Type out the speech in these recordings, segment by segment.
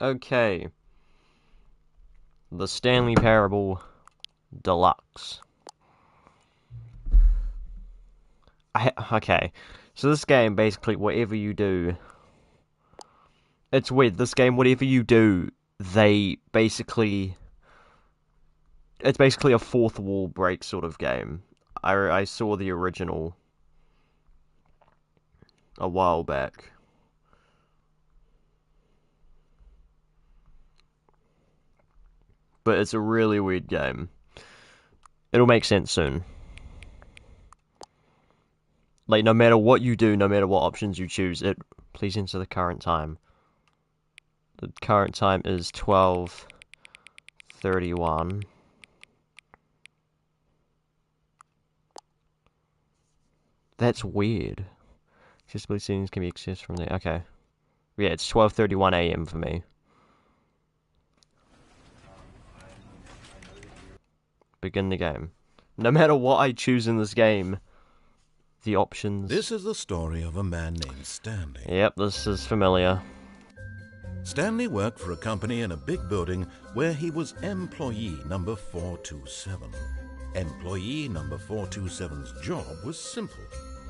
Okay. The Stanley Parable Deluxe. Okay. So this game, basically, whatever you do... It's weird. This game, whatever you do, they basically... It's basically a fourth wall break sort of game. I saw the original a while back. But it's a really weird game. It'll make sense soon. Like, no matter what you do, no matter what options you choose, please enter the current time. The current time is 12:31. That's weird. Accessibility settings can be accessed from there. Okay. Yeah, it's 12:31 a.m. for me. Begin the game. No matter what I choose in this game, the options... This is the story of a man named Stanley. Yep, this is familiar. Stanley worked for a company in a big building where he was employee number 427. Employee number 427's job was simple.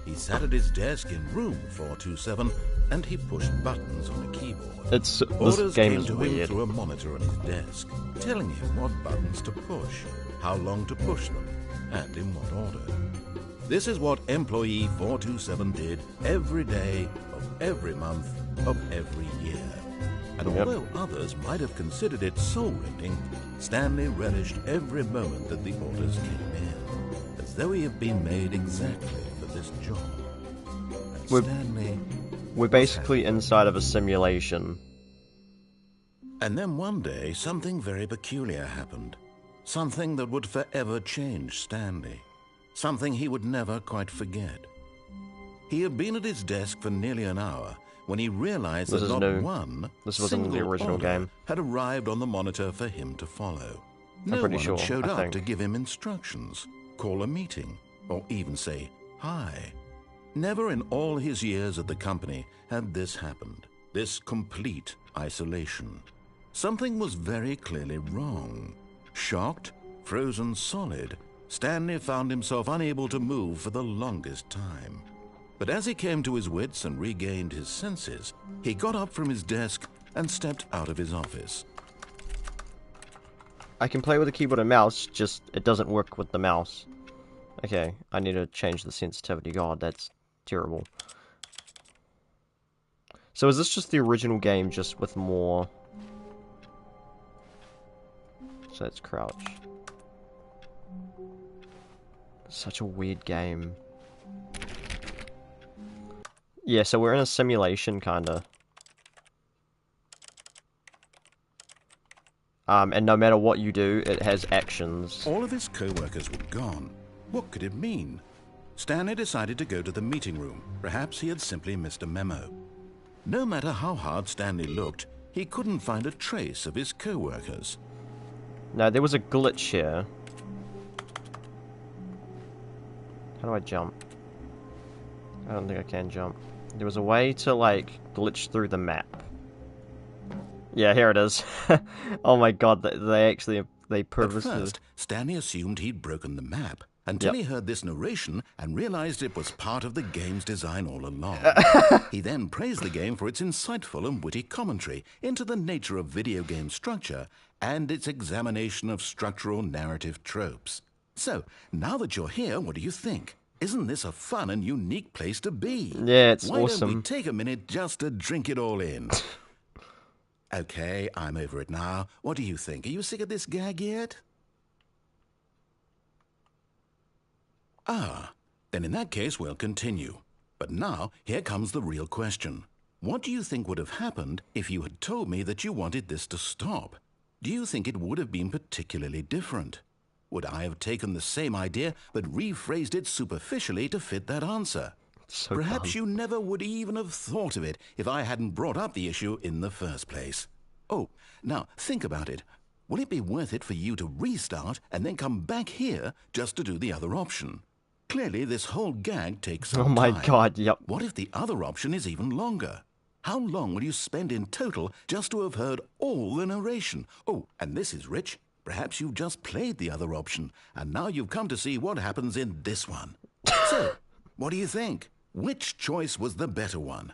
He sat at his desk in room 427 and he pushed buttons on a keyboard. This Orders game came is to him weird. through a monitor on his desk, telling him what buttons to push, how long to push them, and in what order. This is what employee 427 did every day of every month of every year. And although others might have considered it soul-rending, Stanley relished every moment that the orders came in, as though he had been made exactly for this job. And We're basically inside of a simulation. And then one day, something very peculiar happened. Something that would forever change Stanley. Something he would never quite forget. He had been at his desk for nearly an hour when he realized that not one single order had arrived on the monitor for him to follow. No one had showed up to give him instructions, call a meeting, or even say hi. Never in all his years at the company had this happened, this complete isolation. Something was very clearly wrong. Shocked, frozen solid, Stanley found himself unable to move for the longest time. But as he came to his wits and regained his senses, he got up from his desk and stepped out of his office. I can play with the keyboard and mouse, just it doesn't work with the mouse. Okay, I need to change the sensitivity. God, that's terrible. So is this just the original game, just with more... So it's crouch. Such a weird game. Yeah, so we're in a simulation, kinda. And no matter what you do, it has actions. All of his co-workers were gone. What could it mean? Stanley decided to go to the meeting room. Perhaps he had simply missed a memo. No matter how hard Stanley looked, he couldn't find a trace of his co-workers. No, there was a glitch here. How do I jump? I don't think I can jump. There was a way to, like, glitch through the map. Yeah, here it is. Oh my god, they purposely... At first, Stanley assumed he'd broken the map, until he heard this narration and realized it was part of the game's design all along. He then praised the game for its insightful and witty commentary into the nature of video game structure and its examination of structural narrative tropes. So, now that you're here, what do you think? Isn't this a fun and unique place to be? Yeah, it's awesome. Why don't we take a minute just to drink it all in? Okay, I'm over it now. What do you think? Are you sick of this gag yet? Ah, then in that case we'll continue. But now, here comes the real question. What do you think would have happened if you had told me that you wanted this to stop? Do you think it would have been particularly different? Would I have taken the same idea but rephrased it superficially to fit that answer? So Perhaps dumb. you never would even have thought of it if I hadn't brought up the issue in the first place. Oh, now think about it. Will it be worth it for you to restart and then come back here just to do the other option? Clearly, this whole gag takes some time. Oh my god, yep. What if the other option is even longer? How long will you spend in total just to have heard all the narration? Oh, and this is rich. Perhaps you've just played the other option, and now you've come to see what happens in this one. So, what do you think? Which choice was the better one?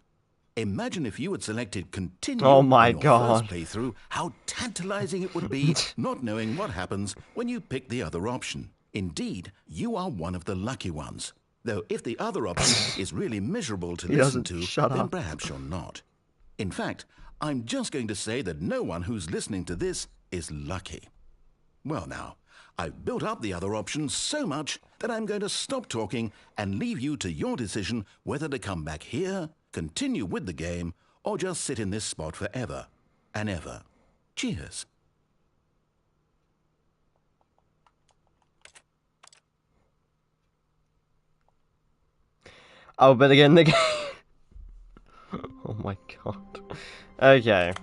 Imagine if you had selected continue Oh my in your God. first playthrough, how tantalizing it would be not knowing what happens when you pick the other option. Indeed, you are one of the lucky ones. Though if the other option is really miserable to listen to, then perhaps you're not. In fact, I'm just going to say that no one who's listening to this is lucky. Well now, I've built up the other option so much that I'm going to stop talking and leave you to your decision whether to come back here, continue with the game, or just sit in this spot forever and ever. Cheers. Oh, but again, the game. Oh my God. Okay.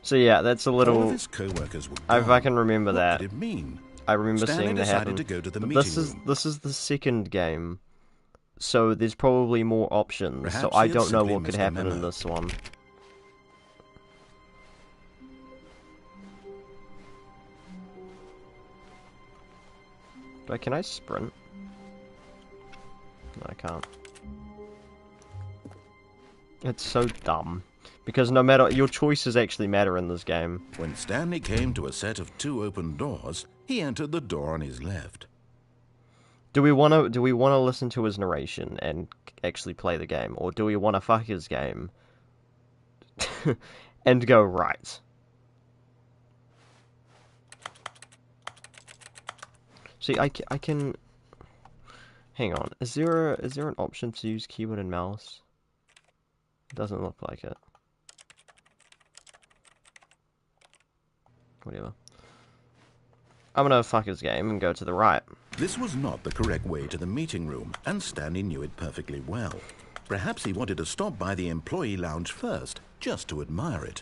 So yeah, that's a little. All of his co-workers were If gone. I can remember What that. did it mean? I remember Stanley seeing that decided happen. to go to the But meeting room. this is the second game, so there's probably more options. Perhaps so I he had don't know simply what could missed a happen in memo. this one. Can I sprint? No, I can't. It's so dumb. Because no matter, your choices actually matter in this game. When Stanley came to a set of 2 open doors, he entered the door on his left. Do we wanna listen to his narration and actually play the game, or do we wanna fuck his game and go right? See, I can. Hang on. Is there an option to use keyboard and mouse? It doesn't look like it. Whatever. I'm gonna fuck his game and go to the right. This was not the correct way to the meeting room, and Stanley knew it perfectly well. Perhaps he wanted to stop by the employee lounge first, just to admire it.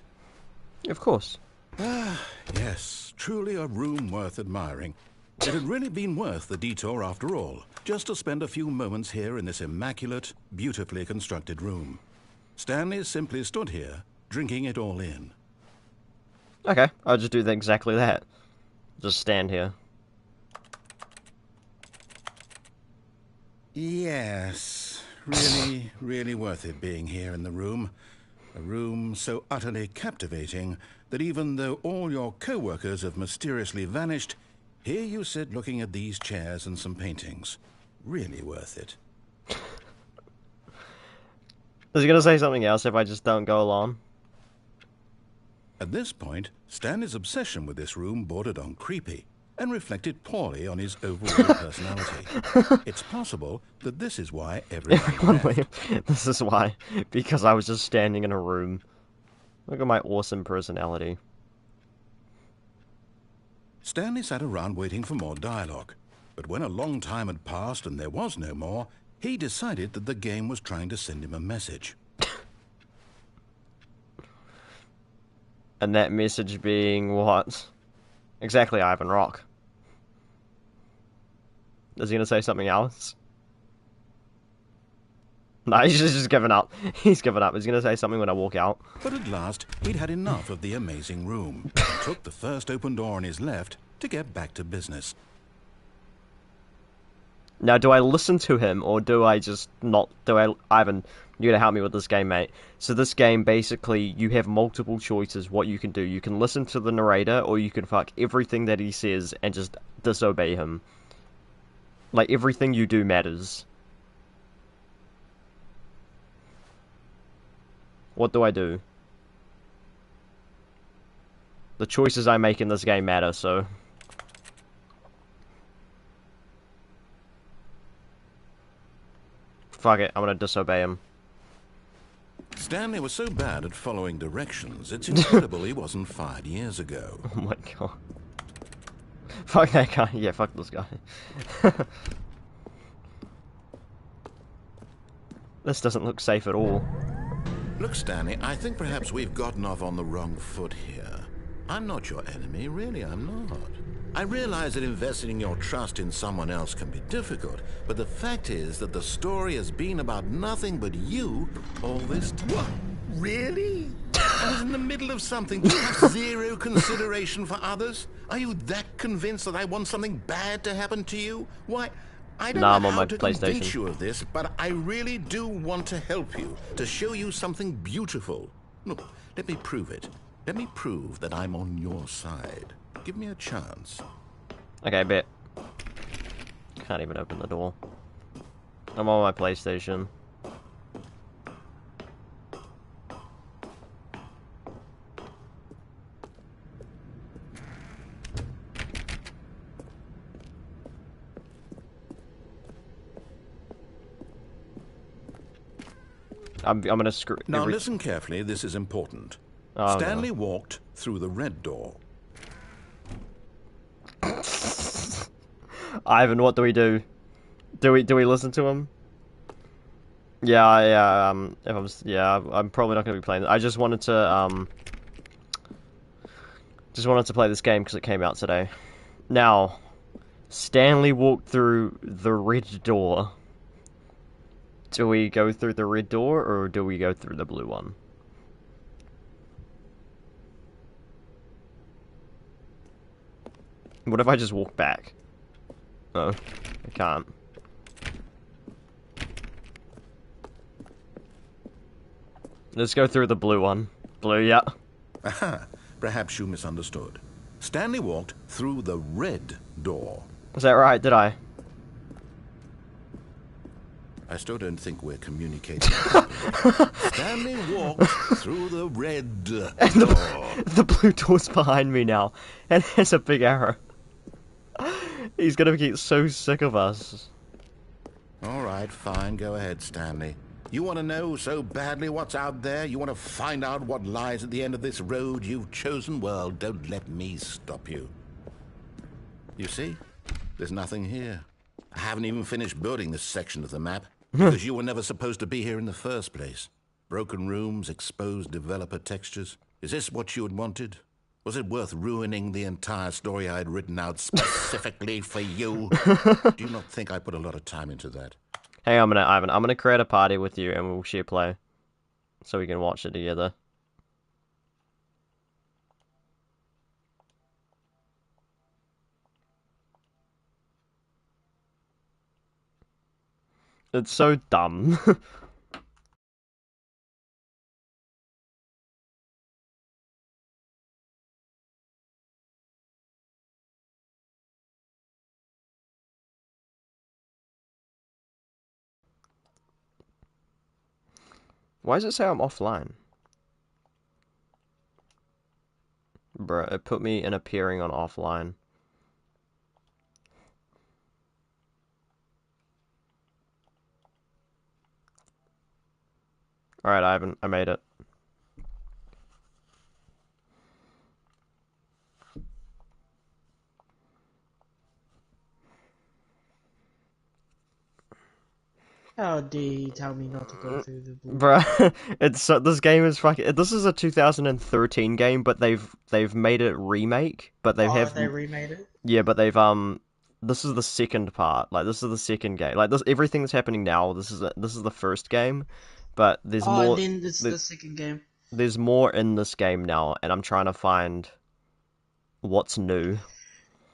Of course. Ah, yes, truly a room worth admiring. It had really been worth the detour after all, just to spend a few moments here in this immaculate, beautifully constructed room. Stanley simply stood here, drinking it all in. Okay, I'll just do exactly that. Just stand here. Yes, really, really worth it being here in the room. A room so utterly captivating that even though all your co-workers have mysteriously vanished, here you sit looking at these chairs and some paintings. Really worth it. Is he gonna say something else if I just don't go along? At this point, Stanley's obsession with this room bordered on creepy and reflected poorly on his overall personality. It's possible that this is why everyone left. This is why. Because I was just standing in a room. Look at my awesome personality. Stanley sat around waiting for more dialogue, but when a long time had passed and there was no more, he decided that the game was trying to send him a message. And that message being what? Exactly, Ivan Rock. Is he gonna say something else? No, he's just given up. He's given up. He's gonna say something when I walk out. But at last, he'd had enough of the amazing room and took the first open door on his left to get back to business. Now, do I listen to him, or do I just not... Ivan, you gotta help me with this game, mate. So this game, basically, you have multiple choices what you can do. You can listen to the narrator, or you can fuck everything that he says and just disobey him. Like, everything you do matters. What do I do? The choices I make in this game matter, so... Fuck it, I'm gonna disobey him. Stanley was so bad at following directions, it's incredible he wasn't fired years ago. Oh my god. Fuck that guy. Yeah, fuck this guy. This doesn't look safe at all. Look, Stanley, I think perhaps we've gotten off on the wrong foot here. I'm not your enemy, really, I'm not. I realize that investing your trust in someone else can be difficult, but the fact is that the story has been about nothing but you all this time. What? Really? I was in the middle of something. Do you have zero consideration for others? Are you that convinced that I want something bad to happen to you? Why, I don't Nah, know I'm on how my to PlayStation. convince you of this, but I really do want to help you, to show you something beautiful. Look, let me prove it. Let me prove that I'm on your side. Give me a chance. Okay, bet. Can't even open the door. I'm on my PlayStation. I'm gonna screw. Now listen carefully, this is important. Oh, Stanley no. walked through the red door. Ivan, what do we do? Do we listen to him? Yeah, yeah. If I'm probably not gonna be playing. I just wanted to play this game because it came out today. Now, Stanley walked through the red door. Do we go through the red door or do we go through the blue one? What if I just walk back? Oh, I can't. Let's go through the blue one. Blue, yeah. Aha, perhaps you misunderstood. Stanley walked through the red door. Is that right? Did I? I still don't think we're communicating. Stanley walked through the red door. The blue door's behind me now, and there's a big arrow. He's gonna get so sick of us. All right, fine. Go ahead, Stanley. You want to know so badly what's out there? You want to find out what lies at the end of this road you've chosen? Well, don't let me stop you. You see? There's nothing here. I haven't even finished building this section of the map, because you were never supposed to be here in the first place. Broken rooms, exposed developer textures. Is this what you had wanted? Was it worth ruining the entire story I had written out specifically for you? Do you not think I put a lot of time into that? Hey, Ivan, I'm gonna create a party with you and we'll share play. So we can watch it together. It's so dumb. Why does it say I'm offline? Bruh, it put me in appearing on offline. Alright, Ivan, I made it. How dare you tell me not to go through the blue? Bruh, it's this game is fucking. This is a 2013 game, but they've made it remake. But They remade it? yeah, but they've This is the second part. Like this is the second game. Like this, everything that's happening now. This is the first game, but there's And more. then it's the second game. There's more in this game now, and I'm trying to find what's new.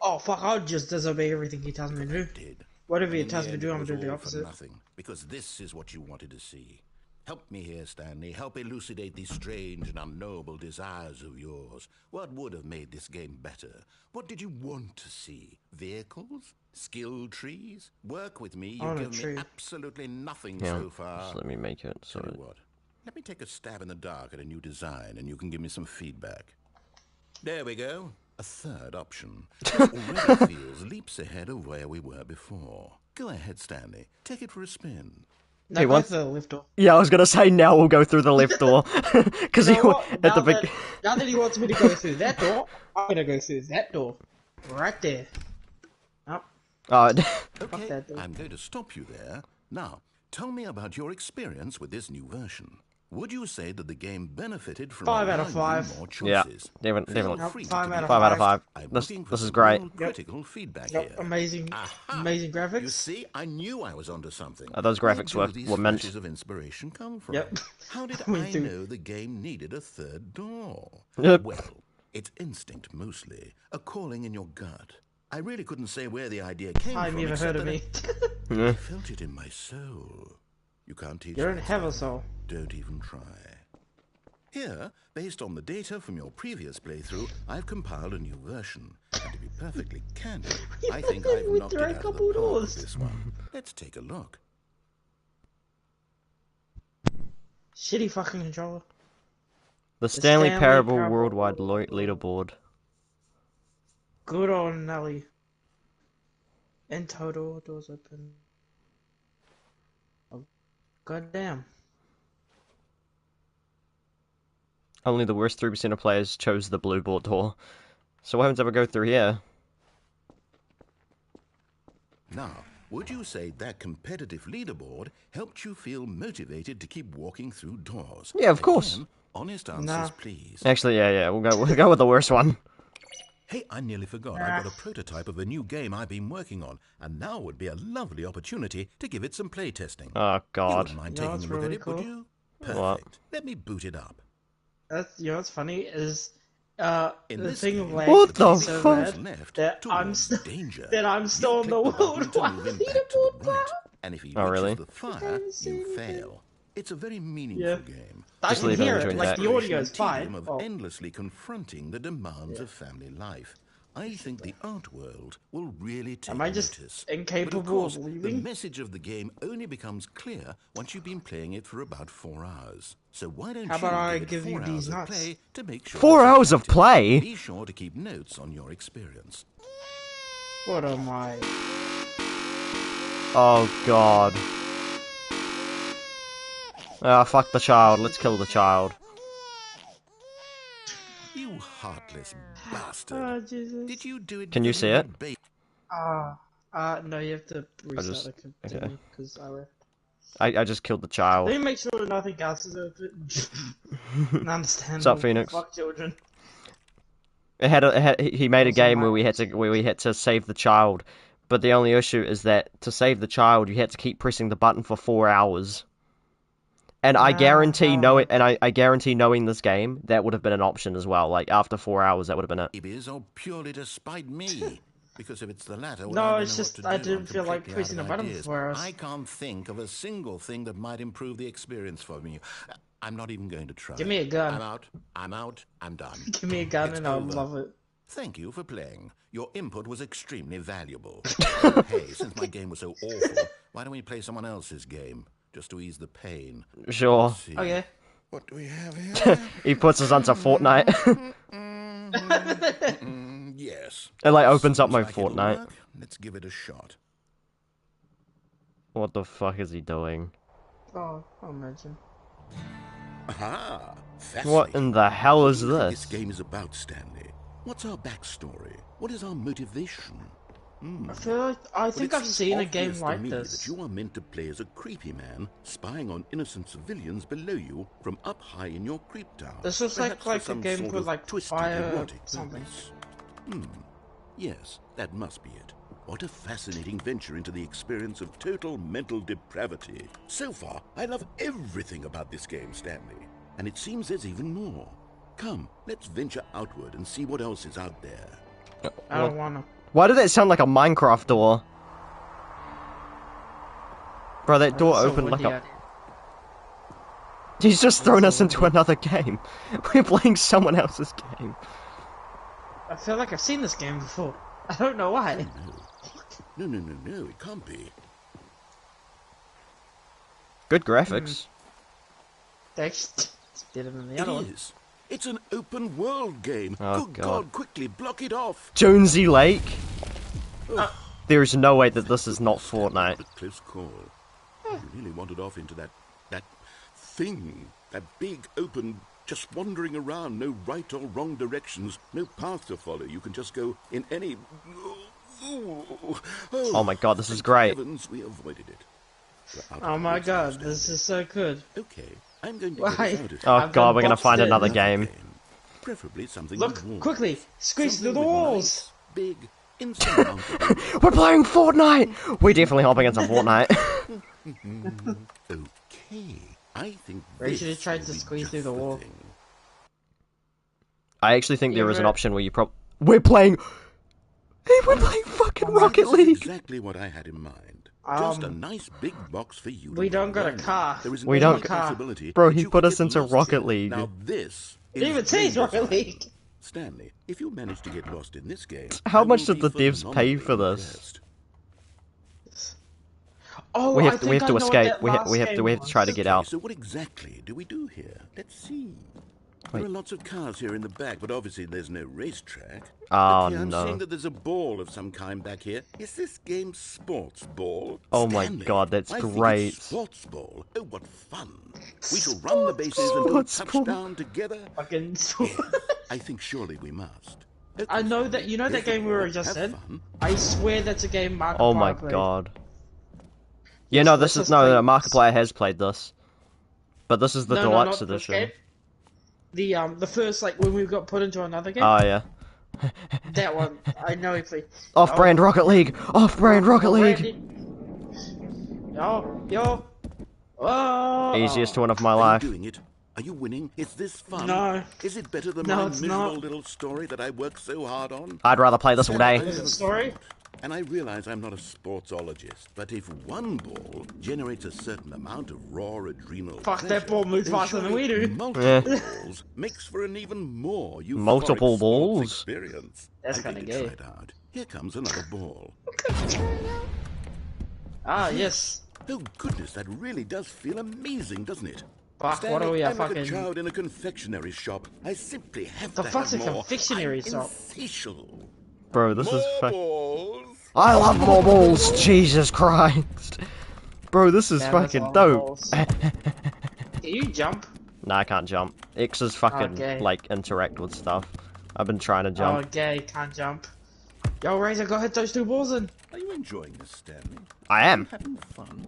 Oh fuck! I'll just disobey everything he tells me to do. Whatever he In the tells me to end, do, it I'm was gonna do the all for opposite. nothing, because this is what you wanted to see. Help me here, Stanley. Help elucidate these strange and unknowable desires of yours. What would have made this game better? What did you want to see? Vehicles? Skill trees? Work with me. You've given me absolutely nothing so far. Just let me make it. So Tell you what. Let me take a stab in the dark at a new design, and you can give me some feedback. There we go. A third option. This already feels leaps ahead of where we were before. Go ahead, Stanley. Take it for a spin. No, go through the left door. Yeah, I was gonna say now we'll go through the left door because Now that he wants me to go through that door, I'm gonna go through that door, right there. Oh. Okay, I'm going to stop you there. Now, tell me about your experience with this new version. Would you say that the game benefited from 5 out of allowing you 5. more Yeah, choices? definitely. Feel free to 5 out of 5 out of 5. 5. I'm This looking for this is some great. real critical feedback Yep, here. amazing, Aha! amazing You graphics. see, I knew I was onto something. Those Where graphics do were these mint. flashes of inspiration come from? Yep. How did Me I too. know the game needed a third door? Yep. Well, it's instinct mostly, a calling in your gut. I really couldn't say where the idea came I've from. never except heard of that me. I felt it in my soul. You can't teach You don't that, have a Stanley. soul. Don't even try. Here, based on the data from your previous playthrough, I've compiled a new version. And to be perfectly candid, I think I've We knocked threw it a out of the couple park with doors. this one. Let's take a look. Shitty fucking controller. The Stanley Parable Parable. Worldwide Leaderboard. Good old Nelly. In total, doors open. Oh, goddamn. Only the worst 3% of players chose the blue board door. So what happens if I go through here? Now, would you say that competitive leaderboard helped you feel motivated to keep walking through doors? Yeah, of course. Again, honest answers, Nah. please. Actually, yeah, we'll go with the worst one. Hey, I nearly forgot. I've got a prototype of a new game I've been working on, and now would be a lovely opportunity to give it some playtesting. Oh You god. wouldn't mind You know taking what's a look really at it, would cool? you? What? Perfect. Let me boot it up. That's, you know what's funny is, In the this thing game, of like, What it's the so fuck? bad left that towards danger. that I'm still in You the click the button world to while move him back to the leaderboard, bro. right, and if he Oh, reaches really? the fire, can't see you anything. fail. It's a very meaningful Yeah. game. I Just can leave it hear and it, join like that. the audio is Tedium fine. of Oh, endlessly confronting the demands of family life. I think the art world will really take am I just notice. incapable But of course, of the leaving? message of the game only becomes clear once you've been playing it for about 4 hours. So why don't How about I you give give you it 4 these hours of nuts? play to make sure 4 it's hours of effective. play? Be sure to keep notes on your experience. What am I? Oh god. Ah, fuck the child. Let's kill the child. You heartless bastard. Oh, Jesus. Did you do it? Can you see it? No, you have to restart just- the continue, because I left. I just killed the child. Let me make sure nothing else is open. Understandable. What's up, Phoenix? Fuck children. He made a Also game my- where we had to save the child, but the only issue is that to save the child you had to keep pressing the button for 4 hours. And I guarantee I guarantee knowing this game, that would have been an option as well. Like after 4 hours, that would have been it. Babies, or purely to spite me? Because if it's the latter, well, No, I don't it's know just what to I do. didn't I'm feel like completely out pressing of a button ideas. for us. I can't think of a single thing that might improve the experience for me. I'm not even going to try. Give me a gun. I'm out. I'm done. Give me a gun It's and I'll over. love it. Thank you for playing. Your input was extremely valuable. Hey, since my game was so awful, why don't we play someone else's game? Just to ease the pain. Sure. Let's see. Okay. What do we have here? He puts us onto Fortnite. Yes. It like opens up Seems my like it'll Fortnite. work. Let's give it a shot. What the fuck is he doing? Oh, I'll imagine. Aha! What in the hell is What do you think this? this game is about, Stanley? What's our backstory? What is our motivation? I think Well, I've it seems seen a game obvious to like me this. that you are meant to play as a creepy man, spying on innocent civilians below you from up high in your creep tower. This looks Perhaps like for a some game sort called of like twisted Fire erotic something. purpose. Yes, that must be it. What a fascinating venture into the experience of total mental depravity. So far, I love everything about this game, Stanley. And it seems there's even more. Come, let's venture outward and see what else is out there. I don't wanna. Why did that sound like a Minecraft door? Bro, that door That's so opened like windy a... out here. He's just thrown so us into windy. another game. We're playing someone else's game. I feel like I've seen this game before. I don't know why. No, it can't be. Good graphics. It's better than the It other one. is. It's an open world game. Oh, Good God. quickly block it off. Jonesy Lake? There is no way that this is not Fortnite. What a close call. You really wandered off into that thing. That big, open, just wandering around. No right or wrong directions. No path to follow. You can just go in any... Oh my god, this is thank great. Heavens, we avoided it. We're out Oh of my the woods now, god, this Stanley. is so good. Okay, I'm going to Why? get us out of here. Oh I've god, we're gonna unboxed find it. another game. Preferably something Look, with warmth. quickly! Squeeze through Something the with walls! nice, big, instant amount of We're playing Fortnite! We're definitely hopping into Fortnite. Okay, I think Or you this should have tried will to be squeeze just through the the wall. thing. I actually think there is an Yeah, option where you We're playing... Hey, we're playing fucking Rocket This is League! exactly what I had in mind. Just a nice big box for you to we don't run got a around in. car. There is an We early don't- possibility Bro, that he you put could us get into lost Rocket here. League. Now this It is even says Ranger's Rocket League. Island. Stanley, if you manage to get lost in this game, How I much will did the be devs pay for phenomenally this? impressed. Oh, We I have think to I know escape. what that We have last to game try to was. get Okay, out. so what exactly do we do here? Let's see. Wait. There are lots of cars here in the back, but obviously there's no racetrack. Oh, Look here, I'm no. seeing that there's a ball of some kind back here. Is this game sports ball? Oh my Stanley, god, that's I think great. it's sports ball. Oh, what fun. We shall run the bases and do a Sports ball. touchdown together. Fucking. I think surely we must. Okay, I know Stanley, that you know here's that the game we were ball. just Have in. fun. I swear that's a game Markiplier Oh my played. god. Yeah, Yes, no, let's this is just no, play no, this. Markiplier has played this, but this is the No, deluxe not this edition. game. The first like when we got put into another game. Oh yeah. That one, I know he played. Off-brand Rocket League. Off-brand Rocket League. Yo. Oh. Easiest one of my Are life. you doing it? Are you winning? Is this fun? No. Is it better than No, my it's miserable not. little story that I worked so hard on? I'd rather play this all Stanley, day. I Is have it a story? thought, and I realize I'm not a sportsologist, but if one ball generates a certain amount of raw adrenal Fuck, pleasure, that ball moves then faster than surely we do. multiple Yeah. balls makes for an even more euphoric Multiple sports balls? experience. That's I'm kinda going to gay. try it out. Here comes another ball. Ah, yes. Oh goodness, that really does feel amazing, doesn't it? Fuck, what are we, a I'm like a fucking... child in a confectionery shop. I simply have The to fuck's have a more. confectionery I'm shop? insatiable. Bro, this is More balls. I love more balls. Jesus Christ. Bro, this is Damn, that's a fucking lot of dope. balls. Can you jump? Nah, I can't jump. X is fucking Okay. like interact with stuff. I've been trying to jump. Oh, gay, can't jump. Yo, Razor, go hit those two balls in. Are you enjoying this, Stanley? I am. Having fun?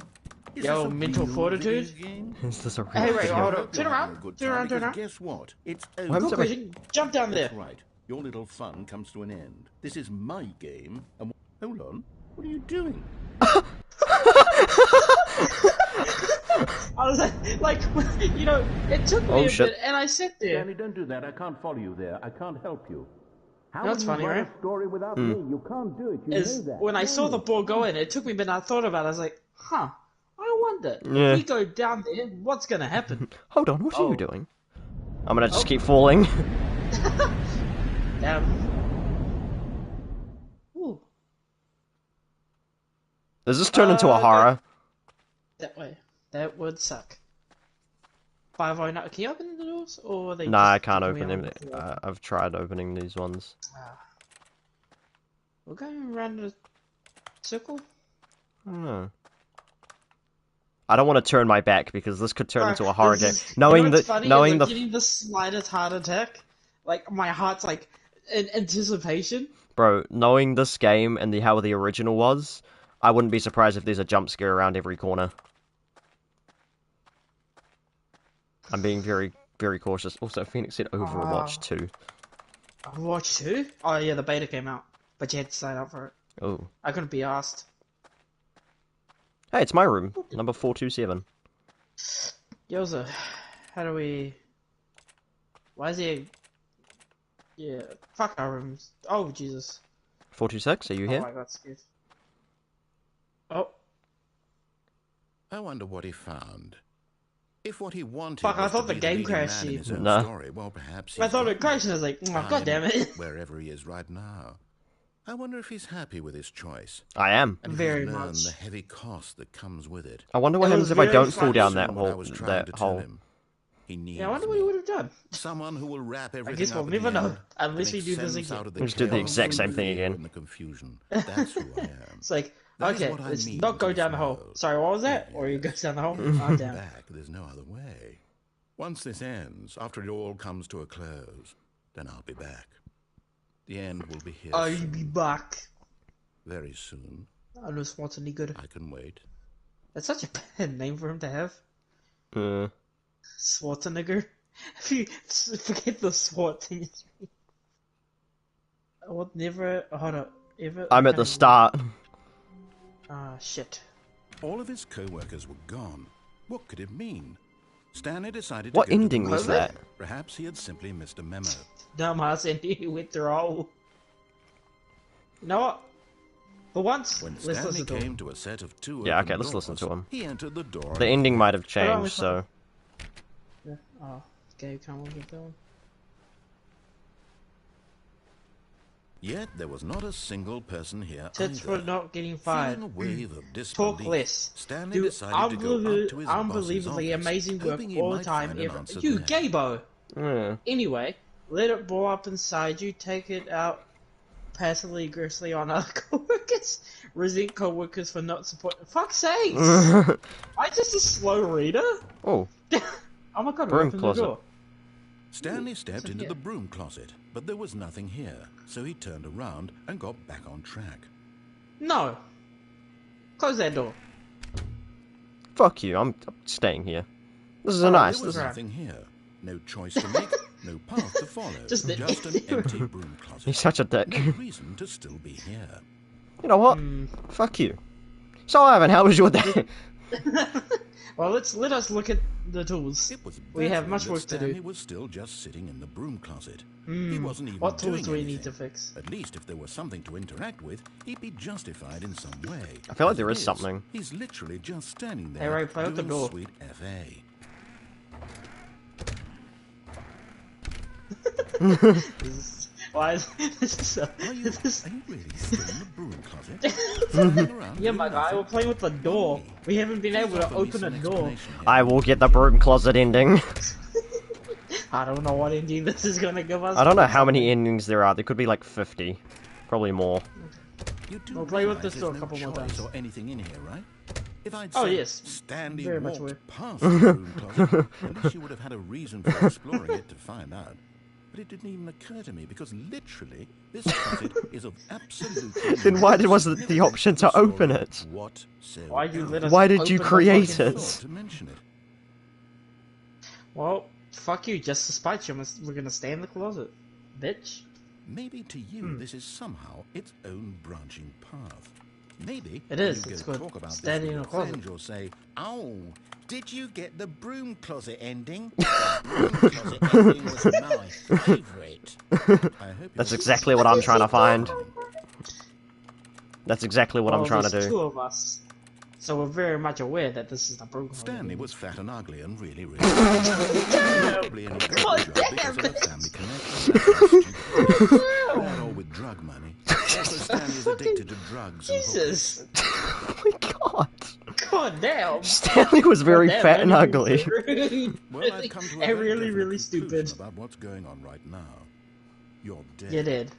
Is Yo, this a mental real fortitude? video game? Is this a real Hey, wait, video? hold I on. hope Turn you're having around. a good Turn time, around, turn because around. Guess what? It's What over. happens Go, if I- Christian, jump down there. That's right. Your little fun comes to an end. This is my game, and hold on. What are you doing? I was like, you know, it took me Oh, a shit. bit, and I sat there. Stanley, don't do that. I can't follow you there. I can't help you. How That's will you funny, write right? a story without me? You can't do it. You Is know that. when I saw the Stanley. ball go in, it took me a bit, and I thought about it. I was like, huh, I wonder, Yeah. if we go down there, what's gonna happen? Hold on, what are Oh. you doing? I'm gonna just keep falling. Damn. Ooh, Does this turn into a no. horror? that way. That would suck. 509. Can you open the doors? Or are they Nah, I just can't kicking me open on them. the floor? I've tried opening these ones. We're going around in a circle? I don't know. I don't want to turn my back because this could turn into a horror game. This is- you know Knowing what's that, funny? knowing Is the, I'm getting the slightest heart attack. Like, my heart's like, in anticipation. bro, knowing this game and how the original was, I wouldn't be surprised if there's a jump scare around every corner. I'm being very, very cautious. Also, Phoenix said Overwatch 2. Overwatch 2? Oh yeah, the beta came out. But you had to sign up for it. Oh. I couldn't be asked. Hey, it's my room. Number 427. Yoza, how do we... Why is he... Yeah, fuck our rooms. Oh, Jesus. 426, are you Oh, here? I got scared. Oh, I wonder what he found. If what he wanted Fuck, I was thought to the be game leading crashed man in here. his own Nah. story, well, perhaps I he's thought it got crashed and I was like, oh, Find god damn him it. wherever he is right now. I wonder if he's happy with his choice. I am. And if Very he's learned much. the heavy cost that comes with it. I wonder what It happens was if I very don't fall funny. down that What I hole. was trying That to tell hole. him. He needs Yeah, I wonder what me. he would have done. Someone who will wrap I everything guess up we'll at never the know. end Unless and we make do this sense again. out of the Just did the chaos exact and same thing fear again. and the confusion. That's who I am. It's like, That is okay, what I let's mean not go with down the this hole. world. Sorry, what was that? Yeah. Or you go down the hole? Oh, damn. Back, there's no other way. Once this ends, after it all comes to a close, then I'll be back. The end will be here I'll soon, be back. very soon. Arnold Schwarzenegger. I can wait. That's such a bad name for him to have. Schwarzenegger. If you forget the Schwarz in your screen. I would never. Hold up. Ever. I'm at the start. Ah, shit. All of his co-workers were gone. What could it mean? Stanley decided to What go to the ending was room. that? Perhaps he had simply missed a memo. Dumbass, and he went through all. You know what? For once, When let's Stanley listen to came him. to a set of two Yeah, open okay, let's listen doors, to him. he entered the door. The ending might have Hold on, changed, hold on. so... Yeah. Oh, okay, you can't look at that one. Yet there was not a single person here Tits for either. not getting fired. Feeling a wave of disbelief, Talk less. Stanley Do decided to go up to his boss's unbelievably office, amazing work hoping he all the might time. find an answer You there. gaybo. Yeah. Anyway, let it blow up inside you. Take it out passively aggressively on other coworkers. Resent coworkers for not supporting. Fuck's sakes! I just a slow reader. Oh, Oh my god! Broom Open closet. the door. Stanley stepped What's in into here? the broom closet, but there was nothing here, so he turned around and got back on track. No. Close that door. fuck you, I'm staying here. This is Oh, a nice... There was Right. nothing here. No choice to make, no path to follow. Just Just the- an empty broom closet. He's such a dick. No reason to still be here. You know what? Fuck you. So, Ivan, how was your day? Well, let us look at the tools. It was We have baffling much that work to Stanley do. was still just sitting in the broom closet. He wasn't even What tools doing do we anything. need to fix? At least if there was something to interact with, he'd be justified in some way. I feel like As there it is something. He's literally just standing there Hey, Ray, play with the doing door. sweet FA. Why is this is so, Are you this is, really still in the broom closet? Standing around Yeah, doing my guy, we're nothing? playing with the door. We haven't been able to Offer me open a some door. explanation here. I will get the broom closet ending. I don't know what ending this is gonna give us. I don't know how many endings there are. There could be like 50. Probably more. You do We'll play with realize this there's door a no couple more choice times. or anything in here, right? If I'd Oh, said yes. Stanley Very much aware. walked past the broom closet, at least you would have had a reason for exploring it to find out. But it didn't even occur to me because literally this closet is of absolutely Then why was it the significance option to story open it? whatsoever. Why you let us Why did you open the create fucking it? door? Thought to mention it. Well, fuck you, just to spite you, we're gonna stay in the closet. Bitch. Maybe to you this is somehow its own branching path. Maybe It when is, you it's go good. talk about Standing this in with a your closet. friend, you'll say, "Oh, did you get the broom closet ending? The broom closet ending was my favourite." I hope That's you'll- exactly what I'm trying to find. That's exactly what I'm Well, trying to there's do. two of us, so we're very much aware that this is the broken Stanley closet. was fat and ugly and really, really probably only got the God job damn because of a it. family connection. That or with drug money. Also, Stanley's addicted to drugs and hookers. Jesus! Oh my god. God damn! Stanley was very God damn, fat and that ugly. is rude. Well, I've come to a And very really, definite really conclusion stupid. about what's going on right now. You're dead. You did.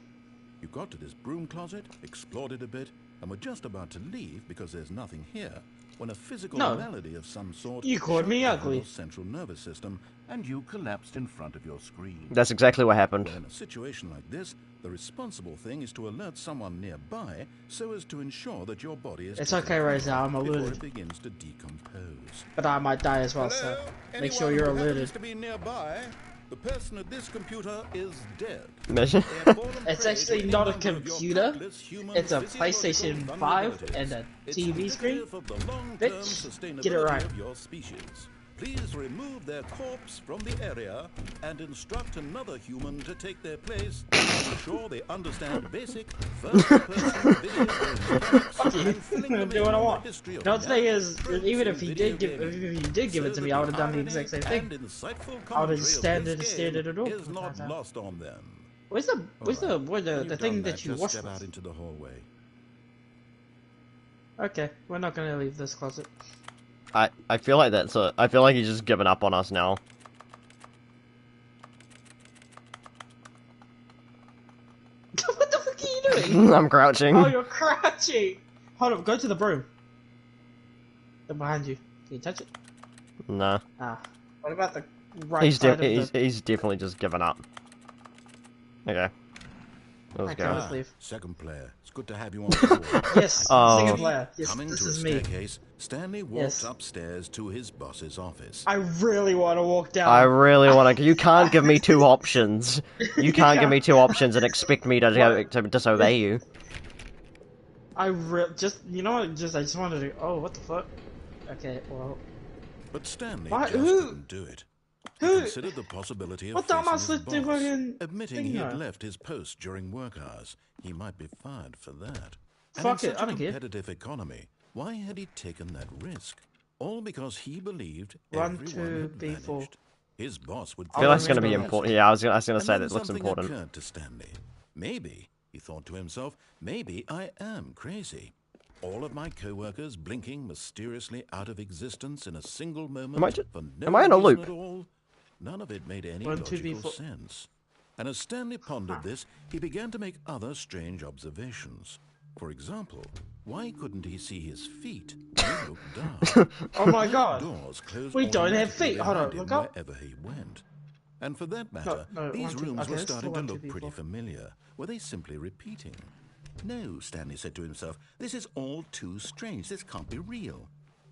You got to this broom closet, explored it a bit, and were just about to leave because there's nothing here when a physical No. malady of some sort You called me shut down ugly. your central nervous system and you collapsed in front of your screen. That's exactly what happened. Well, in a situation like this, the responsible thing is to alert someone nearby so as to ensure that your body is It's taken okay, care Razor, of I'm before alerted. it begins to decompose. But I might die as well, so make sure you're alerted. To be nearby, the person at this computer is dead. Imagine. It's actually not a computer. It's a PlayStation 5 and a TV screen. Bitch, get it right. Please remove their corpse from the area and instruct another human to take their place. Ensure they understand basic first-person video Fuck you. mechanics and filling them Do what I in want. with the history of No, the thing is, tropes even in if he video did give, gaming. if he did give it to me, I would have done the exact same thing. I would have just stared at it all. Is not lost on them. Where's the When the you've thing done that you just washed? step out into the hallway. Okay, we're not gonna leave this closet. I feel like that's a... I feel like he's just given up on us now. What the fuck are you doing? I'm crouching. Oh, you're crouching. Hold up, go to the broom. They're behind you. Can you touch it? Nah. Ah. What about the right He's, side of he's the... definitely just given up. Okay. Let's Okay, go. let's leave. Second player, it's good to have you on board. Yes, Oh. second player. Yes, Coming this to a is me. staircase, Stanley walked Yes. upstairs to his boss's office. I really want to walk down. I really want to. You can't give me two options. You can't give me two options and expect me to disobey you. Just, you know what? I just wanted to. Oh, what the fuck? Okay, well. But Stanley Why- just who- couldn't do it. He Who? considered the possibility of What facing dumbass his lit the boss. fucking Admitting thing he had there? left his post during work hours, he might be fired for that. And Fuck in it, such I a don't care. competitive economy, why had he taken that risk? All because he believed Run everyone to had B4. vanished. His boss would I feel like it's going gonna be to important. Yeah, I was gonna say then that looks something important. occurred to Stanley. Maybe, he thought to himself, maybe I am crazy. All of my co-workers blinking mysteriously out of existence in a single moment for no am I in a reason loop? at all. None of it made any Run to logical B4. sense. And as Stanley pondered this, he began to make other strange observations. For example, why couldn't he see his feet? They looked dark. Oh my god. Doors closed We don't have automatically feet. Hold on, behind him look up. wherever he went. And for that matter, No, these 1, 2, rooms okay, were it's starting the to 1, 2, look pretty B4. familiar. Were they simply repeating? No, Stanley said to himself, this is all too strange. This can't be real.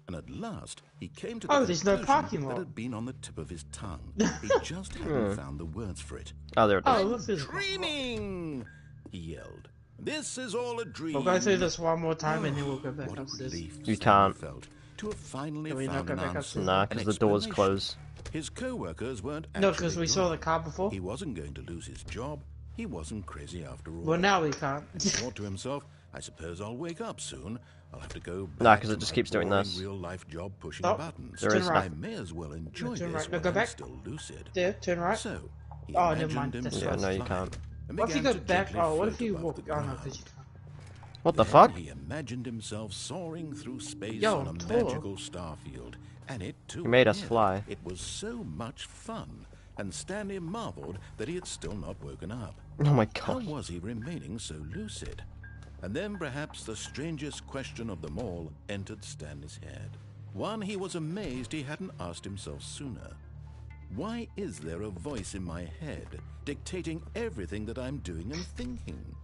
And at last, he came to the Oh, there's no conclusion parking that lot. had been on the tip of his tongue. He just hadn't found the words for it. Oh, there it Oh, is. look, there's. Dreaming! He yelled. This is all a dream. We'll go through this one more time and then we'll go back What a upstairs. relief You Stanley can't. felt to have finally Can we not found go an back answer. upstairs? Nah, an because the door's explanation. closed. His co-workers weren't No, actually because we saw the drunk. car before. He wasn't going to lose his job. He wasn't crazy after all. Well, now we can't. He thought to himself, I suppose I'll wake up soon. I'll have to go back Nah, 'cause to it just my keeps doing boring this. real-life job pushing Stop. buttons. There is I nothing. may as well enjoy turn this right. No, when go I'm back. still lucid. There, turn right. So, he Oh, never imagined mind, that's himself right. Yeah, no, you flying can't. and What if you began go to back? gently Oh, what if float you above walk? the Oh no, ground. because you can't. What the Then fuck? he imagined himself soaring through space Yo, on a I'm tall. magical starfield. And it too. He made us appeared. fly. It was so much fun. And Stanley marveled that he had still not woken up. Oh my How god. was he remaining so lucid? And then perhaps the strangest question of them all entered Stanley's head. One he was amazed he hadn't asked himself sooner. Why is there a voice in my head dictating everything that I'm doing and thinking?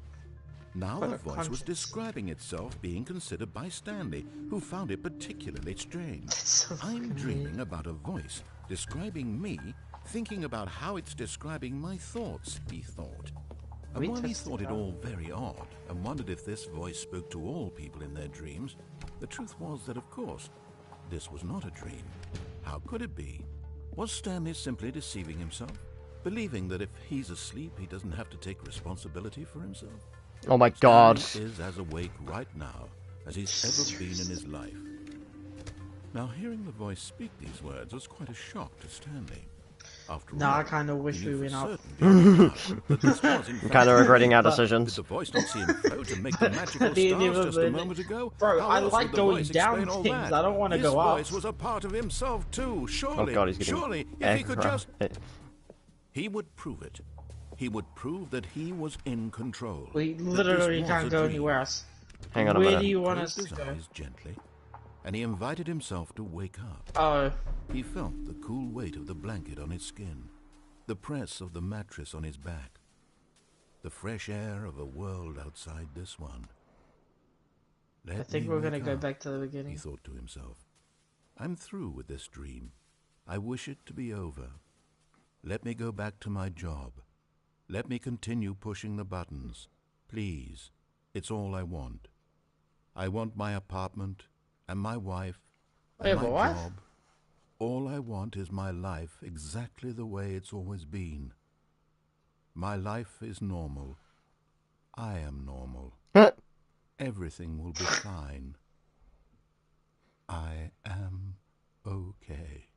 Now What the a voice was conscience. describing itself being considered by Stanley, who found it particularly strange. So I'm fucking dreaming about a voice describing me, thinking about how it's describing my thoughts, he thought. And We while he touched thought the it all very odd and wondered if this voice spoke to all people in their dreams, the truth was that, of course, this was not a dream. How could it be? Was Stanley simply deceiving himself, believing that if he's asleep, he doesn't have to take responsibility for himself? Oh my god. Stanley is as awake right now as he's ever been in his life. Now, hearing the voice speak these words was quite a shock to Stanley. After Nah, all, I kinda he wish knew we for went up. certain beyond a doubt that this was in fact Kinda regretting our But- Did decisions. the voice not see him float and make the magical They stars never just a been- moment ago? Bro, How I else like would the going voice down explain all things. that? I don't wanna His go up. voice was a part of himself too. Surely, Oh god, he's getting surely, if he could just... Eh, He would prove it. He would prove that he was in control. We that literally this can't was a go dream. anywhere else. Hang on a Where minute. do you want Closed us to his go? eyes gently, and he invited himself to wake up. Oh, He felt the cool weight of the blanket on his skin, the press of the mattress on his back, the fresh air of a world outside this one. Let I think me we're gonna wake go up, back to the he beginning. thought to himself. I'm through with this dream. I wish it to be over. Let me go back to my job. Let me continue pushing the buttons. Please, it's all I want. I want my apartment and my wife I have and a my wife? job. All I want is my life exactly the way it's always been. My life is normal. I am normal. Everything will be fine. I am okay.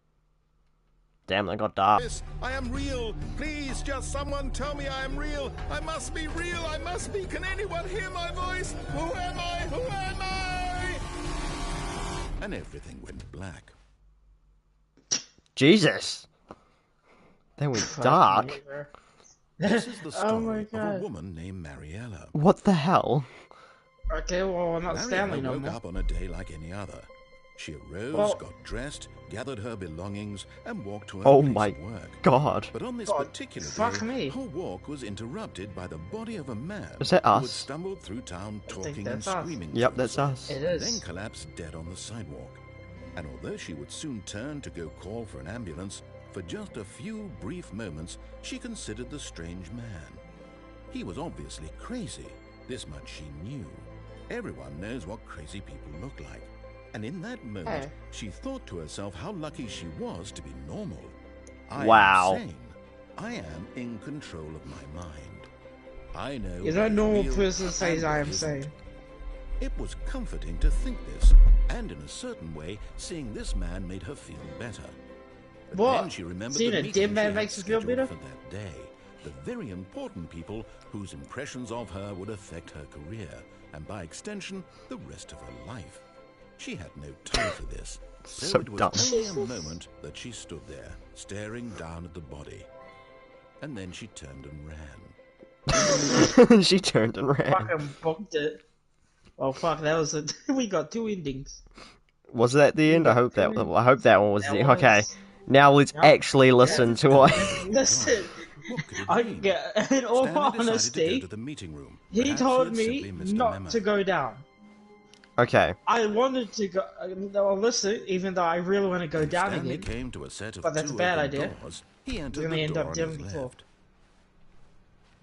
Damn, that got dark. Yes, I am real. Please, just someone tell me I am real. I must be real. I must be. Can anyone hear my voice? Who am I? Who am I? And everything went black. Jesus. That went dark. This is the Oh my story of a God. woman named Mariella. What the hell? Okay, well, not Stanley Mariella no woke more. up on a day like any other. She arose, Well- got dressed, gathered her belongings, and walked to her Oh place my of work. god. But on this God, particular fuck day, me. her walk was interrupted by the body of a man Is that who had us? stumbled through town think talking and that's us. screaming. Yep, to that's himself, us. It Then is. collapsed dead on the sidewalk. And although she would soon turn to go call for an ambulance, for just a few brief moments she considered the strange man. He was obviously crazy. This much she knew. Everyone knows what crazy people look like. And in that moment, Hey. she thought to herself how lucky she was to be normal. I Wow. am sane. I am in control of my mind. I know. Is that what is normal real person and says I am what sane? isn't. It was comforting to think this, and in a certain way, seeing this man made her feel better. But What? then she remembered Seeing the a meeting dead man she had makes you feel scheduled better? for that day. The very important people whose impressions of her would affect her career, and by extension, the rest of her life. She had no time for this, so So it was dumb. only a moment that she stood there, staring down at the body. And then she turned and ran. She turned and ran. Fucking booked it. Oh fuck, that was it. We got two endings. Was that the end? I hope that one was That the was- okay. Now let's Yep. actually listen to what Listen, What could it I mean? get, in all Stanley decided to go honesty, to the meeting room. he Perhaps told had me simply missed a not memo. to go down. Okay. I wanted to go. Well, listen, even though I really want to go down Stanley again. came to a set of But that's two a bad open idea. doors. He entered We're gonna the end door up on down his the floor. left.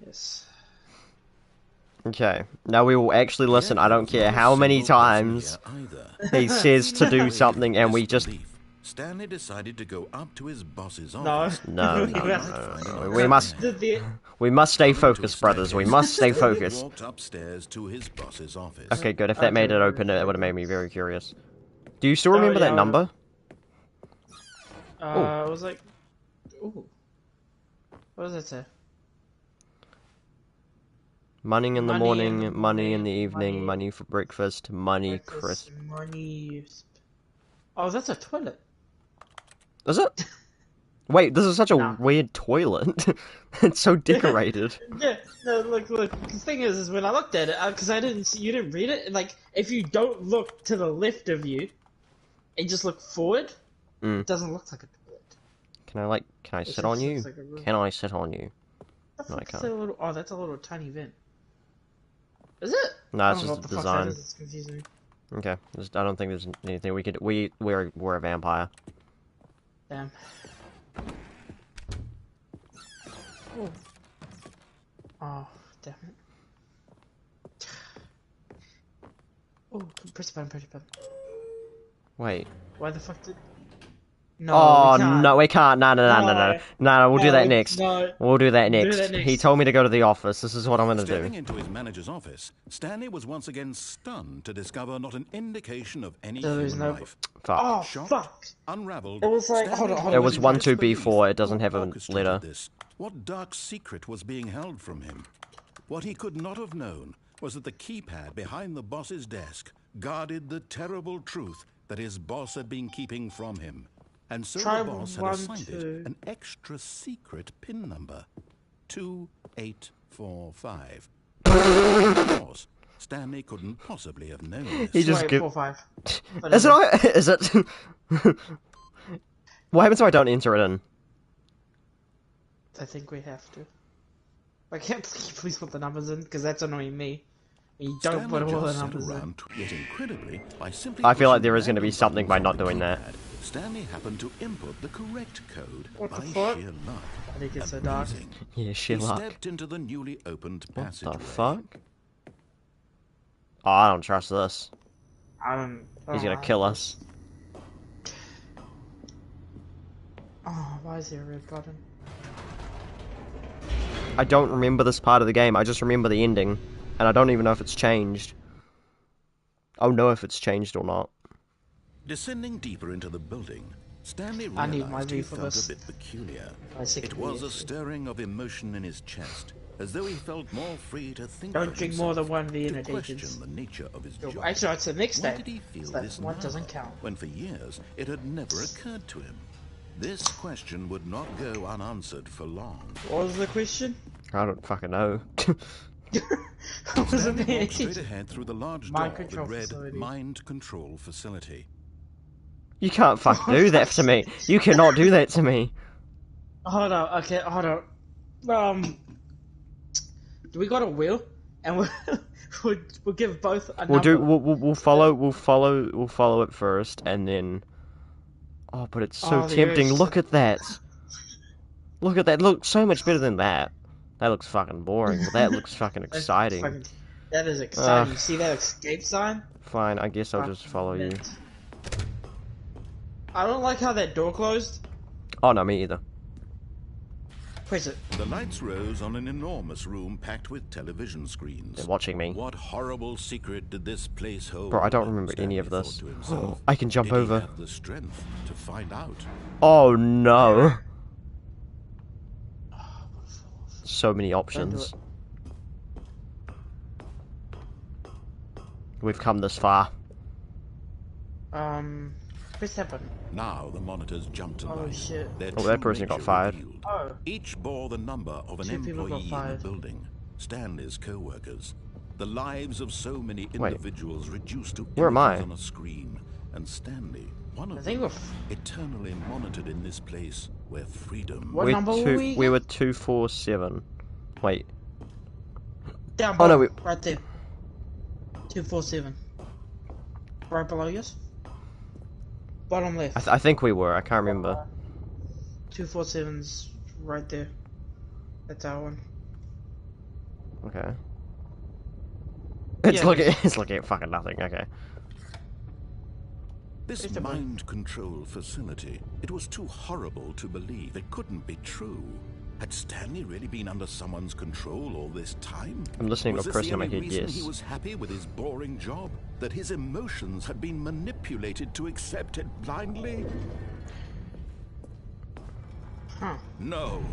Yes. Okay. Now we will actually listen. Yet I there don't was care not a how many single person times here either. he says to do something and we just Disbelief. Stanley decided to go up to his boss's No. office. No, hoping he no, might no, find no. an We must- answer. we must stay Going to a focused, brothers. We staircase, must stay Stanley focused. walked upstairs to his boss's office. Okay, good. If that made it Okay. open, it would have made me very curious. Do you still Oh, remember yeah, that number? It was like, ooh. What does it say? Money in the Money in morning, the money in the morning, evening, money- money for breakfast, money Breakfast, crisp. Money. Oh, that's a toilet. Is it? Wait, this is such a Nah. weird toilet. It's so decorated. Yeah, no, look. The thing is when I looked at it, because I didn't see, you didn't read it. And like, if you don't look to the left of you, and just look forward, it doesn't look like a toilet. Can I It sit just on you? looks like a room. Can I sit on you? The No, I fuck is can't. that little? Oh, that's a little tiny vent. Is it? No, I it's don't know just what the the fuck that design. is, it's confusing. Okay, I don't think there's anything we could. We're a vampire. Damn. Oh. Oh, damn it. Oh, press the button, press the button. Wait. Why the fuck did... No, Oh we can't. no, we can't. No. No, we'll do that next. No. We'll do that Do next. that next. He told me to go to the office. This is what I'm gonna Stepping do. into his manager's office, Stanley was once again stunned to discover not an indication of any There human is no- life. Fuck. Oh, Shocked, fuck. unraveled. It was like- Stanley hold on, tried It was to 12B4, it doesn't what have a orchestrated letter. This. What dark secret was being held from him? What he could not have known was that the keypad behind the boss's desk guarded the terrible truth that his boss had been keeping from him. And so Try the boss had 1, assigned 2. it an extra secret PIN number. 2845. Of course, Stanley couldn't possibly have known this. He just Wait, give. 4, 5. Is it? Is it? What happens if I don't enter it in? I think we have to. I can't please put the numbers in, because that's annoying me. You don't Stanley put all the just sat numbers in. around, yet incredibly, by simply I feel like pushing there is gonna be random something by buttons not on the doing that. keypad, Stanley happened to input the correct code What the by fuck? sheer luck. I think it's so dark. Amazing. Yeah, He shit luck. stepped into the newly opened What passageway. the fuck? Oh, I don't trust this. I don't... He's gonna kill us. Oh, why is there a red button? I don't remember this part of the game. I just remember the ending, and I don't even know if it's changed. I'll know if it's changed or not. Descending deeper into the building, Stanley I need my realized he view for felt this. a bit peculiar. I see It was a clearly. stirring of emotion in his chest, as though he felt more free to think Don't for drink more himself, than one beer in to a day, question kids. the nature of his job. Actually, it's the next Why day. did he feel So that this one now, doesn't count. when for years it had never occurred to him? This question would not go unanswered for long. What was the question? I don't fucking know. What was Stanley it? walked straight ahead through the large door Mind that control read facility. Mind Control Facility. You can't fucking do that to me. You cannot do that to me. Hold on, okay, hold on. Do we got a wheel? And we'll give both a number. We'll follow it first, and then. Oh, but it's so tempting. Look at that. Look at that. Look, so much better than that. That looks fucking boring, but that looks fucking exciting. That is exciting. You see that escape sign? Fine, I guess I'll just follow you. I don't like how that door closed. Oh, no, me either. Press it. The lights rose on an enormous room packed with television screens. They're watching me. What horrible secret did this place hold? Bro, I don't remember any of this. I can jump did over. He have the strength to find out? Oh, no. So many options. We've come this far. Press that button. Now the monitors jumped to life. Oh shit. Oh, that person got fired. Oh. Each bore the number of an employee in the building. Stanley's co-workers. The lives of so many individuals reduced to where am I? images on a screen. And Stanley, one of them, eternally monitored in this place where freedom... What number were we? We were 247. Wait. Down below, right there. 247. Right below us? Bottom left. I think we were. I can't remember. 247's right there. That's our one. Okay. It's looking at fucking nothing. Okay. This mind control facility, it was too horrible to believe. It couldn't be true. Had Stanley really been under someone's control all this time? I'm listening to a person in my head, yes. He was happy with his boring job? That his emotions had been manipulated to accept it blindly? Huh. No.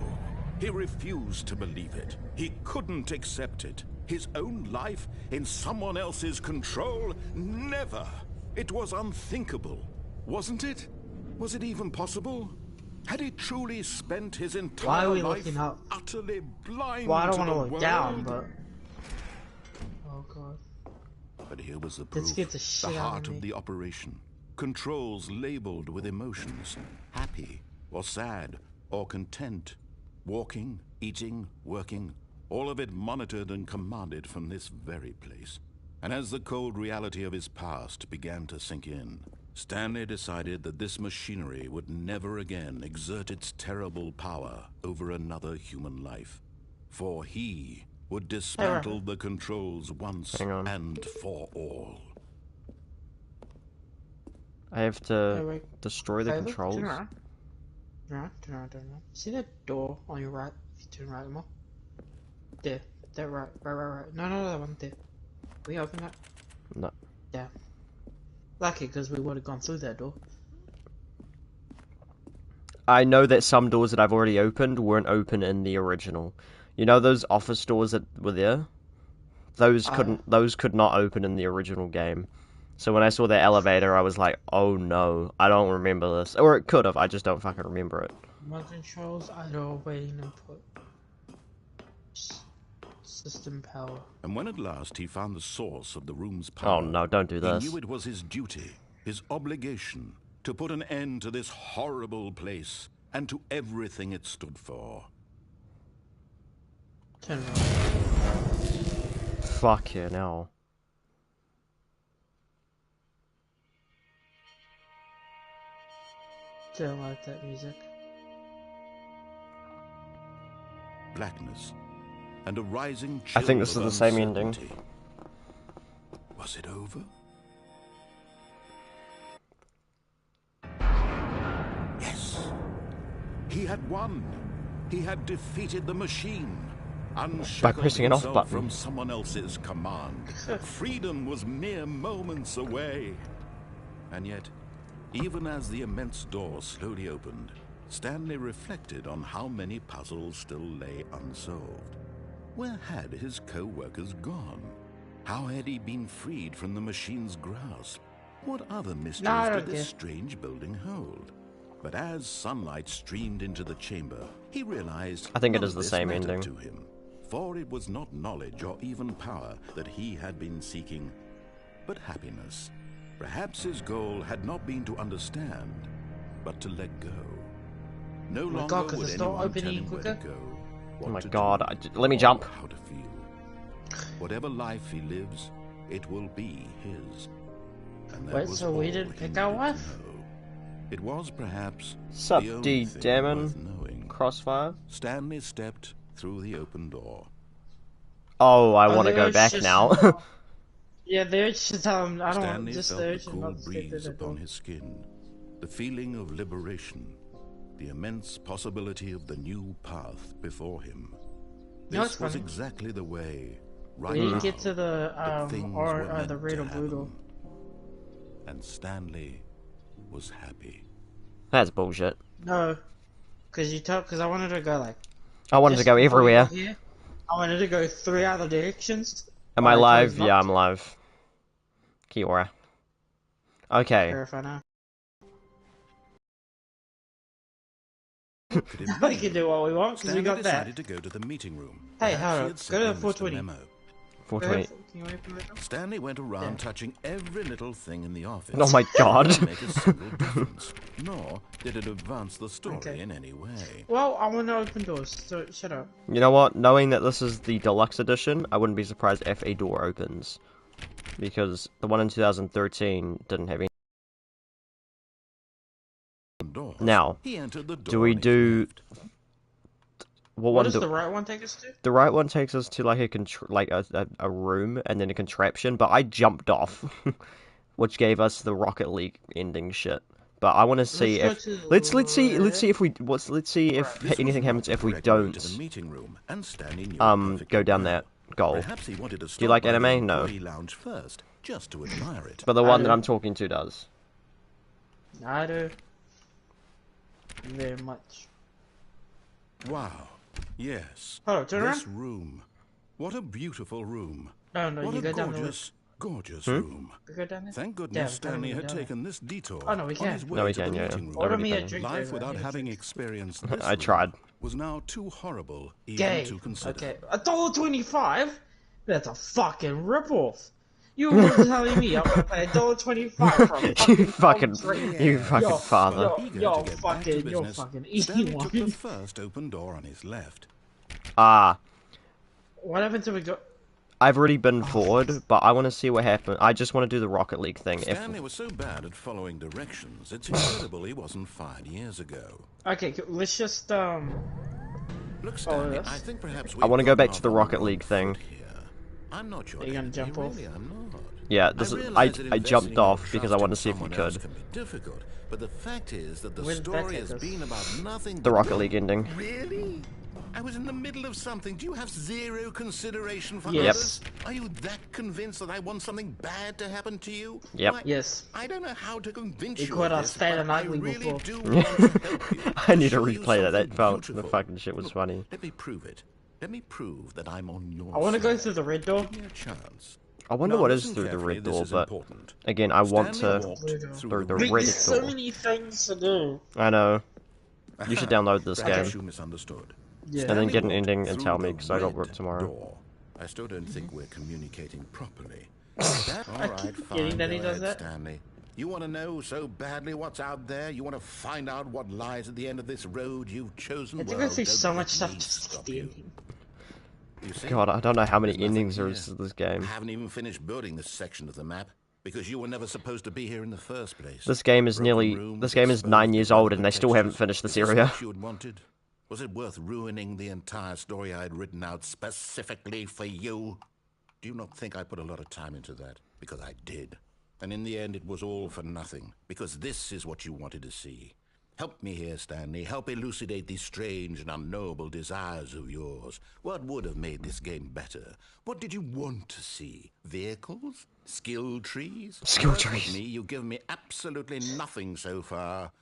He refused to believe it. He couldn't accept it. His own life in someone else's control? Never. It was unthinkable. Wasn't it? Was it even possible? Had he truly spent his entire life utterly blind well, I don't to the want to look world? down, but... Oh, God. But here was the proof, the heart of the operation. Controls labeled with emotions. Happy, or sad, or content. Walking, eating, working. All of it monitored and commanded from this very place. And as the cold reality of his past began to sink in, Stanley decided that this machinery would never again exert its terrible power over another human life. For he would dismantle the controls once and for all. I have to destroy the controls? Turn around. See that door on your right? If you turn right more. There. That right. No, that one there. Can we open that? No. Yeah. Lucky, because we would have gone through that door. I know that some doors that I've already opened weren't open in the original. You know those office doors that were there? Those could not open in the original game. So when I saw that elevator, I was like, oh no, I don't remember this. Or it could have, I just don't fucking remember it. Remote controls, idle, waiting input. System power. And when at last he found the source of the room's power... Oh no, don't do this. He knew it was his duty, his obligation, to put an end to this horrible place and to everything it stood for. Turn around. Fuck yeah, no. Don't like that music. Blackness and a rising chill. I think this is the same ending. Was it over? Yes. He had won. He had defeated the machine. By pressing an off button. From someone else's command. Freedom was mere moments away. And yet, even as the immense door slowly opened, Stanley reflected on how many puzzles still lay unsolved. Where had his co-workers gone? How had he been freed from the machine's grasp? What other mysteries did this strange building hold? But as sunlight streamed into the chamber, he realized I think it is the same mattered ending. to him. For it was not knowledge or even power that he had been seeking, but happiness. Perhaps his goal had not been to understand, but to let go. No my longer God, 'cause would it's not anyone tell opening him where to quicker. go, Oh what my to god, do, let me or jump. how to feel. Whatever life he lives, it will be his. And that Wait, was so we all didn't he pick our needed wife? to know. It was perhaps Sup, the only D thing Damon? worth knowing. Crossfire? Stanley stepped through the open door. Oh, I Oh, want to the go urge back just- now. Yeah, the urge to tell him, I don't want, Stanley just the felt the urge cool not to step through breeze the door. upon his skin, the feeling of liberation, the immense possibility of the new path before him. No, it's This was funny. exactly the way, right We didn't now, get to the, that things or were meant the red to or brutal. happen. And Stanley was happy. That's bullshit. No, because I wanted to go like. I wanted to just go before you everywhere. got here, I wanted to go 3 other directions. Am but I chose live? not Yeah, I'm to. live. Kiora. Okay. Verify now. What could it We be? can do what we want because we Stanley got decided that. to go to the meeting room. Hey, Perhaps hold he on. had Go to simply the missed 420. memo. 420. Can you open the door? Stanley went around Yeah. touching every little thing in the office. Oh my god. It didn't make a single difference, nor did it advance the story Okay. in any way. Well, I want to open doors, so shut up. You know what? Knowing that this is the deluxe edition, I wouldn't be surprised if a door opens. Because the one in 2013 didn't have any. Doors. Now, He entered the door do we on his do... left. What What one does do... the right one take us to? The right one takes us to like a room and then a contraption, but I jumped off, which gave us the Rocket League ending shit. But I want to see go if to the let's see if we let's see if Right. This was anything not happens the if we correct way don't to the meeting room, and Stanley knew it go perfectly down well. that goal. Perhaps he wanted to stop Do you like by the anime? No. employee lounge first, just to admire it. But the I one that do. I'm talking to does. I do. Very much. Wow. Yes. Hold on, turn This around. room. What a beautiful room. No, What you a go down the gorgeous, gorgeous room. We go down there? Thank Yeah, goodness we Stanley go had down there. taken this detour Oh, no, we on can. his way No, we to can, the yeah. meeting room. Order Already me a done. drink. Life over. without I need a having drink. experienced this I room tried. was now too horrible even Gay. to consider. Okay, $1.25? That's a fucking ripoff. You were telling me I'm gonna pay $1.25 for a You fucking fucking, drink. you Yes. fucking father. Eager Yo, to get back to you're business, fucking Stanley easy took the one. first open door on his left. Ah, What happened to we go? I've already been forward, but I want to see what happens. I just want to do the Rocket League thing. If Stanley was so bad at following directions, it's incredible he wasn't fired years ago. Okay, let's just Look, Stanley, yes. I think perhaps I wanna we've go gotten back to off the on Rocket wrong League thing. foot here. I'm not your Are you gonna enemy, jump off? really, I'm not. yeah, this is realize that I investing jumped in your off because I trust want to in see if we someone else could. can be difficult, but the fact is that the Where's story Becca has goes? been about nothing The but Rocket League ending. Really? I was in the middle of something. Do you have zero consideration for Yes. others? Are you that convinced that I want something bad to happen to you? Yep. Why, Yes. I don't know how to convince You you caught of us this, fat but and I ugly really before. do want to help you. I need to show you replay that. That something felt the beautiful. fucking shit was Look, funny. Let me prove it. Let me prove that I'm on your I want to side. go through the red door. Give me a chance. I wonder Now what is listen through the carefully, red this door, is but important. again, I want Stanley to walked Through the through the Wait, red there's so door. many things to do. I know. You should download this Perhaps game you misunderstood. Yeah. and then get an Stanley ending walked and through tell me the because I got red work tomorrow. door. I still don't think we're communicating properly. That, all right, keep fine. forgetting that he Go does ahead, that. Stanley. You want to know so badly what's out there? You want to find out what lies at the end of this road you've chosen? I have to Well, go through don't so let much stuff me just to get stop the you. ending. You see? God, I don't know how many There's nothing endings there here. is to this I game. haven't even finished building this section of the map because you were never supposed to be here in the first place. This game is Broken rooms, this game is exposed 9 years development old and they still haven't textures. finished this Is area. what you had wanted? Was it worth ruining the entire story I had written out specifically for you? Do you not think I put a lot of time into that? Because I did. And in the end, it was all for nothing. Because this is what you wanted to see. Help me here, Stanley. Help elucidate these strange and unknowable desires of yours. What would have made this game better? What did you want to see? Vehicles? Skill trees? Skill Work with trees. me. You've given me absolutely nothing so far.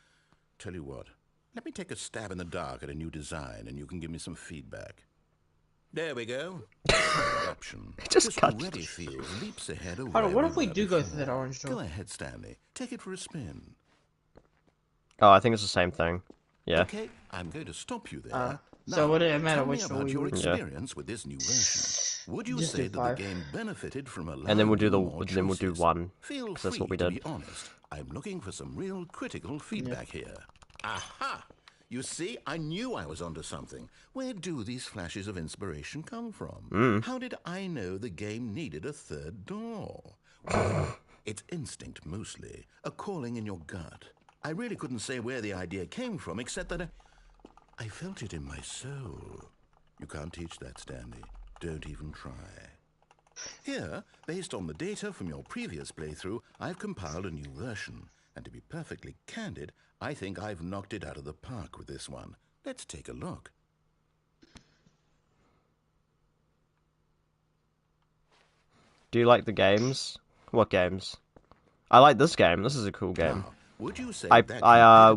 Tell you what. Let me take a stab in the dark at a new design, and you can give me some feedback. There we go. Option. Just This cut. already feels leaps ahead of Hold on, what where if we were do go before. through that orange door? Go ahead, Stanley. Take it for a spin. Oh, I think it's the same thing. Yeah. Okay, I'm going to stop you there. So would it matter tell me which door about we your would- Yeah. experience with this new version. Would you Just say do that the 5. game benefited from allowing And then we'll do you the more then we'll do choices? 1 Feel because that's free what we to did. be honest. I'm looking for some real critical feedback here. Aha! You see, I knew I was onto something. Where do these flashes of inspiration come from? How did I know the game needed a third door? Well, it's instinct mostly, a calling in your gut. I really couldn't say where the idea came from, except that I felt it in my soul. You can't teach that, Stanley. Don't even try. Here, based on the data from your previous playthrough, I've compiled a new version. And to be perfectly candid, I think I've knocked it out of the park with this one. Let's take a look. Do you like the games? What games? I like this game. This is a cool game. Now, would you say I that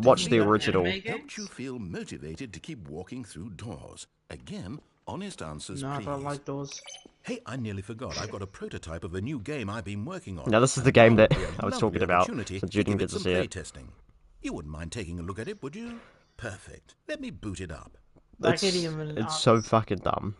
watched the competitive original. Anime helped you games? feel motivated to keep walking through doors? Again, honest answers, No, I please. don't like those. Hey, I nearly forgot. I've got a prototype of a new game I've been working on. Now this is And the game that now would be a I was lovely talking about, opportunity since you to give didn't get to some see it. playtesting. You wouldn't mind taking a look at it, would you? Perfect. Let me boot it up. Like it even It's so fucking dumb.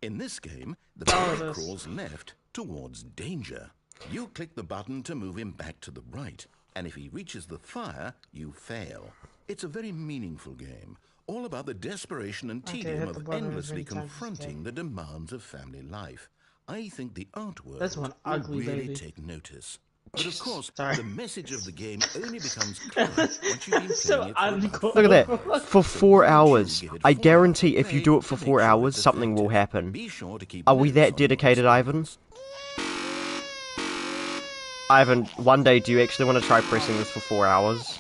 In this game, the Oh, player this. crawls left towards danger. You click the button to move him back to the right, and if he reaches the fire, you fail. It's a very meaningful game, all about the desperation and Okay, tedium hit the of button as endlessly many times as you confronting can. the demands of family life. I think the artwork That's one will ugly really baby. take notice. But of course, Sorry. the message of the game only becomes clear once you've been So playing it for about uncool. Look at 4 that. hours. For So 4 why don't you hours. give it I 4 hours guarantee of if you play do it for to make 4 sure hours, it's something will effective? happen. Be sure to keep Are we notes that on your dedicated, Ivan? experiments. Ivan, one day, do you actually want to try pressing this for 4 hours?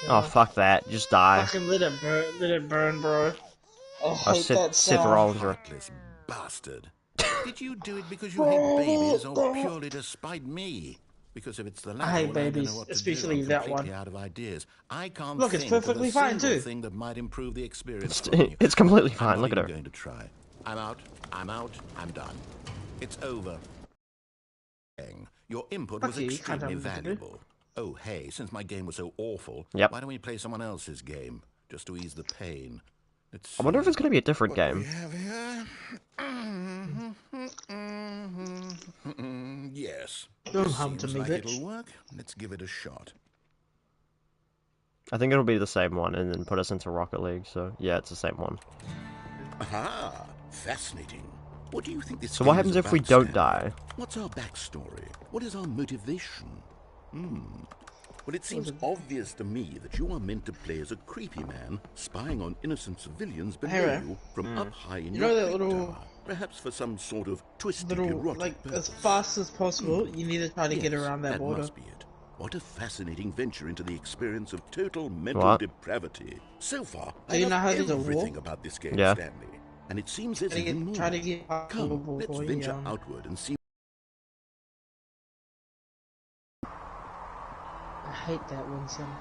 Oh, fuck that. Just die. Fucking let it burn, bro. I Oh, hate that Seth sound. Rollins. Heartless bastard. Did you do it because you hate babies or purely to spite me? Because if it's the latter, hate well, I don't know babies, what to do. especially I'm that completely one. out of ideas. I can't Look, it's think of perfectly a fine, single too. thing that might improve the experience It's, for you. it's completely I'm fine. not Look at even her. going to try. I'm out. I'm out. I'm done. It's over. Your input was Fuck you, you can't extremely tell me what to do. valuable. Oh, hey, since my game was so awful, Yep. why don't we play someone else's game, just to ease the pain? Let's I wonder if see it's going to be a different what we game. have here. Yes. Don't hum to Seems me, like it'll bitch. work. Let's give it a shot. I think it'll be the same one and then put us into Rocket League, so yeah, it's the same one. Aha! Fascinating. What do you think this So what game happens is if we about, don't Stanley? die? What's our backstory? What is our motivation? Well, it seems obvious to me that you are meant to play as a creepy man spying on innocent civilians below Hey, you from up high in You your know that click little- tower, perhaps for some sort of twisted, Little, erotic like, purpose. as fast as possible, you need to try to get Yes, around that border. must be it. What a fascinating venture into the experience of total mental What? depravity. So far, Do I you know love how there's a everything wall? about this game, Yeah. Stanley. And it seems there's Try to even more. get, try to get Come, let's before you, venture outward and see. I hate that wind sound.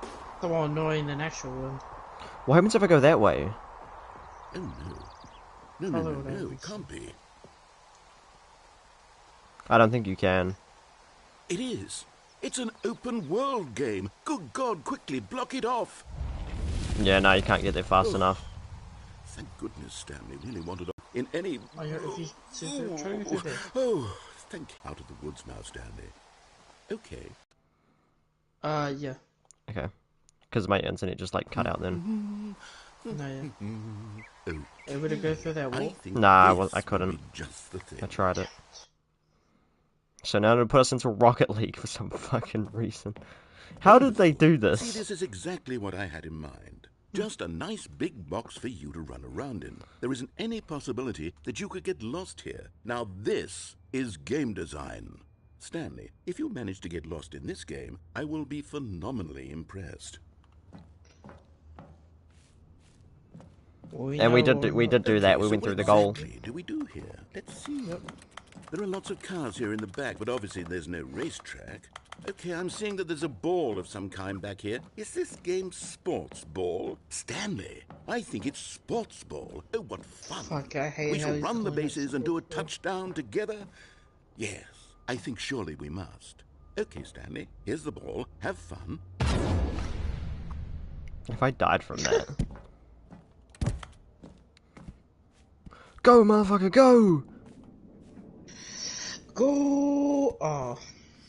It's more annoying than actual wind. What happens if I go that way? Oh no. No, Probably what I no, would it can't be. I don't think you can. It is. It's an open world game. Good God, quickly block it off. Yeah, no, you can't get there fast enough. Thank goodness Stanley really wanted to in any. Oh, yeah, if you try to go through there. Oh, thank you. Out of the woods now, Stanley. Okay. Yeah. Okay. Because my internet just like cut out then. No, yeah. Oh, Able to go through that I wall? think Nah, this I would couldn't. be just the thing. I tried it. So now they'll put us into Rocket League for some fucking reason. How did they do See, this? this is exactly what I had in mind. Just a nice big box for you to run around in. There isn't any possibility that you could get lost here. Now this is game design. Stanley, if you manage to get lost in this game, I will be phenomenally impressed. And we did do that. We So went what through the goal. exactly do we do here? Let's see. There are lots of cars here in the back, but obviously there's no racetrack. Okay, I'm seeing that there's a ball of some kind back here. Is this game sports ball? Stanley, I think it's sports ball. Oh, what fun. Fuck, I hate We how shall he's run the calling it bases and do a sports ball. touchdown together? Yes, I think surely we must. Okay, Stanley, here's the ball. Have fun. If I died from that. Go, motherfucker, go! Go! Oh,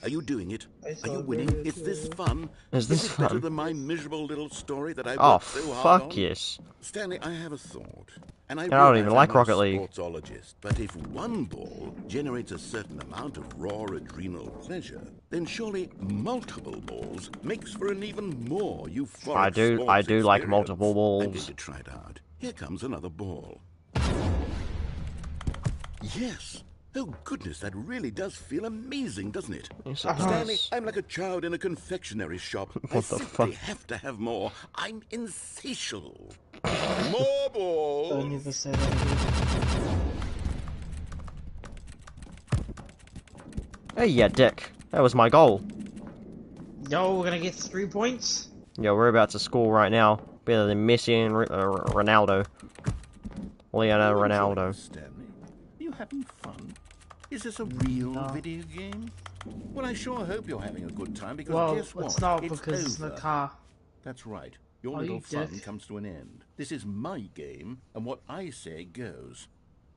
Are you doing it? I Are saw you a winning? video Is this too. fun? Is this it better fun? than my miserable little story that I Oh, worked so hard fuck on? yes. Stanley, I have a thought. And I I don't realize even I'm like no Rocket League. sportsologist, but if one ball generates a certain amount of raw adrenal pleasure, then surely multiple balls makes for an even more euphoric I sports do like experience. multiple I'm going balls. to try it out. Here comes another ball. Yes. Oh, goodness, that really does feel amazing, doesn't it? Yes, it Stanley, does. I'm like a child in a confectionery shop. I What the simply fuck? have to have more. I'm insatiable. More Don't balls. even say that again. Hey, yeah, dick. That was my goal. Yo, we're gonna get 3 points. Yeah, we're about to score right now. Better than Messi and Ronaldo. Leonardo Are you enjoying Ronaldo. this, Stanley? Are you having fun? Is this a real No. video game? Well, I sure hope you're having a good time because Well, guess what? it's not because it's in the over. car. That's right. Your Oh, little you fun dick. comes to an end. This is my game, and what I say goes.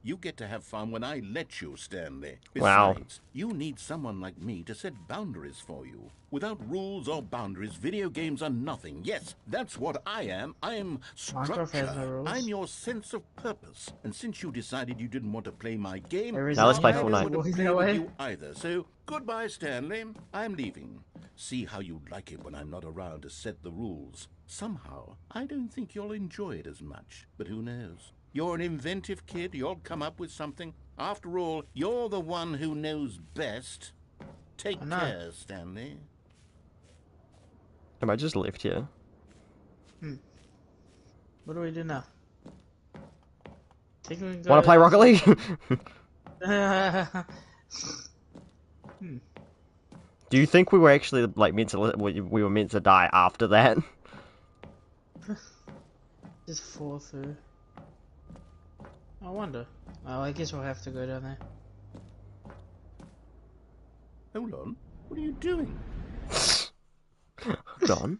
You get to have fun when I let you, Stanley. Wow. Besides, you need someone like me to set boundaries for you. Without rules or boundaries, video games are nothing. Yes, that's what I am. I am Minecraft has no structure. rules. I'm your sense of purpose. And since you decided you didn't want to play my game, There is Now let's play I don't Fortnite. want to Is play that with way? you either. So, goodbye, Stanley. I'm leaving. See how you like it when I'm not around to set the rules. Somehow, I don't think you'll enjoy it as much. But who knows? You're an inventive kid. You'll come up with something. After all, you're the one who knows best. Take I know. care, Stanley. Am I just left here? What do we do now? Think we can go Wanna play Rocket League? Do you think we were actually, like, meant to, we were meant to die after that? Just fall through. I wonder. Oh, I guess we'll have to go down there. Hold on. What are you doing? Hold on.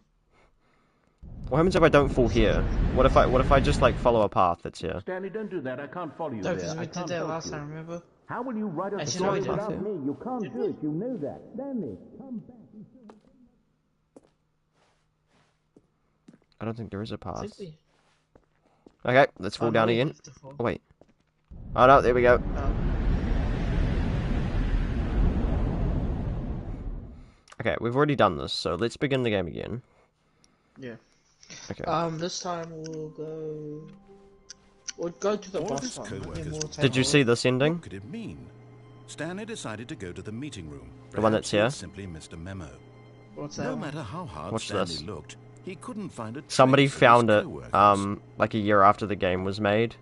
What happens if I don't fall here? What if I just, like, follow a path that's here? Stanley, don't do that. I can't follow you No, because we did that last time, remember? How will you write a Actually, no, we story didn't. without me? You can't do it. You know that. Stanley, come back. I don't think there is a path. Think we- Okay, let's fall Oh, down no, we again. have to fall. Oh, wait. Oh, no, there we go. Oh. Okay, we've already done this, so let's begin the game again. Yeah. Okay. This time we'll go to the All of boss his fight. co-workers Then we'll were- take Did you over. see this ending? What could it mean? Stanley decided to go to the meeting room. The one that's Perhaps he'd here? simply missed a memo. What's that No one? matter how hard Watch Stanley this. looked, he couldn't find a Somebody trace of his found it, co-workers. like a year after the game was made.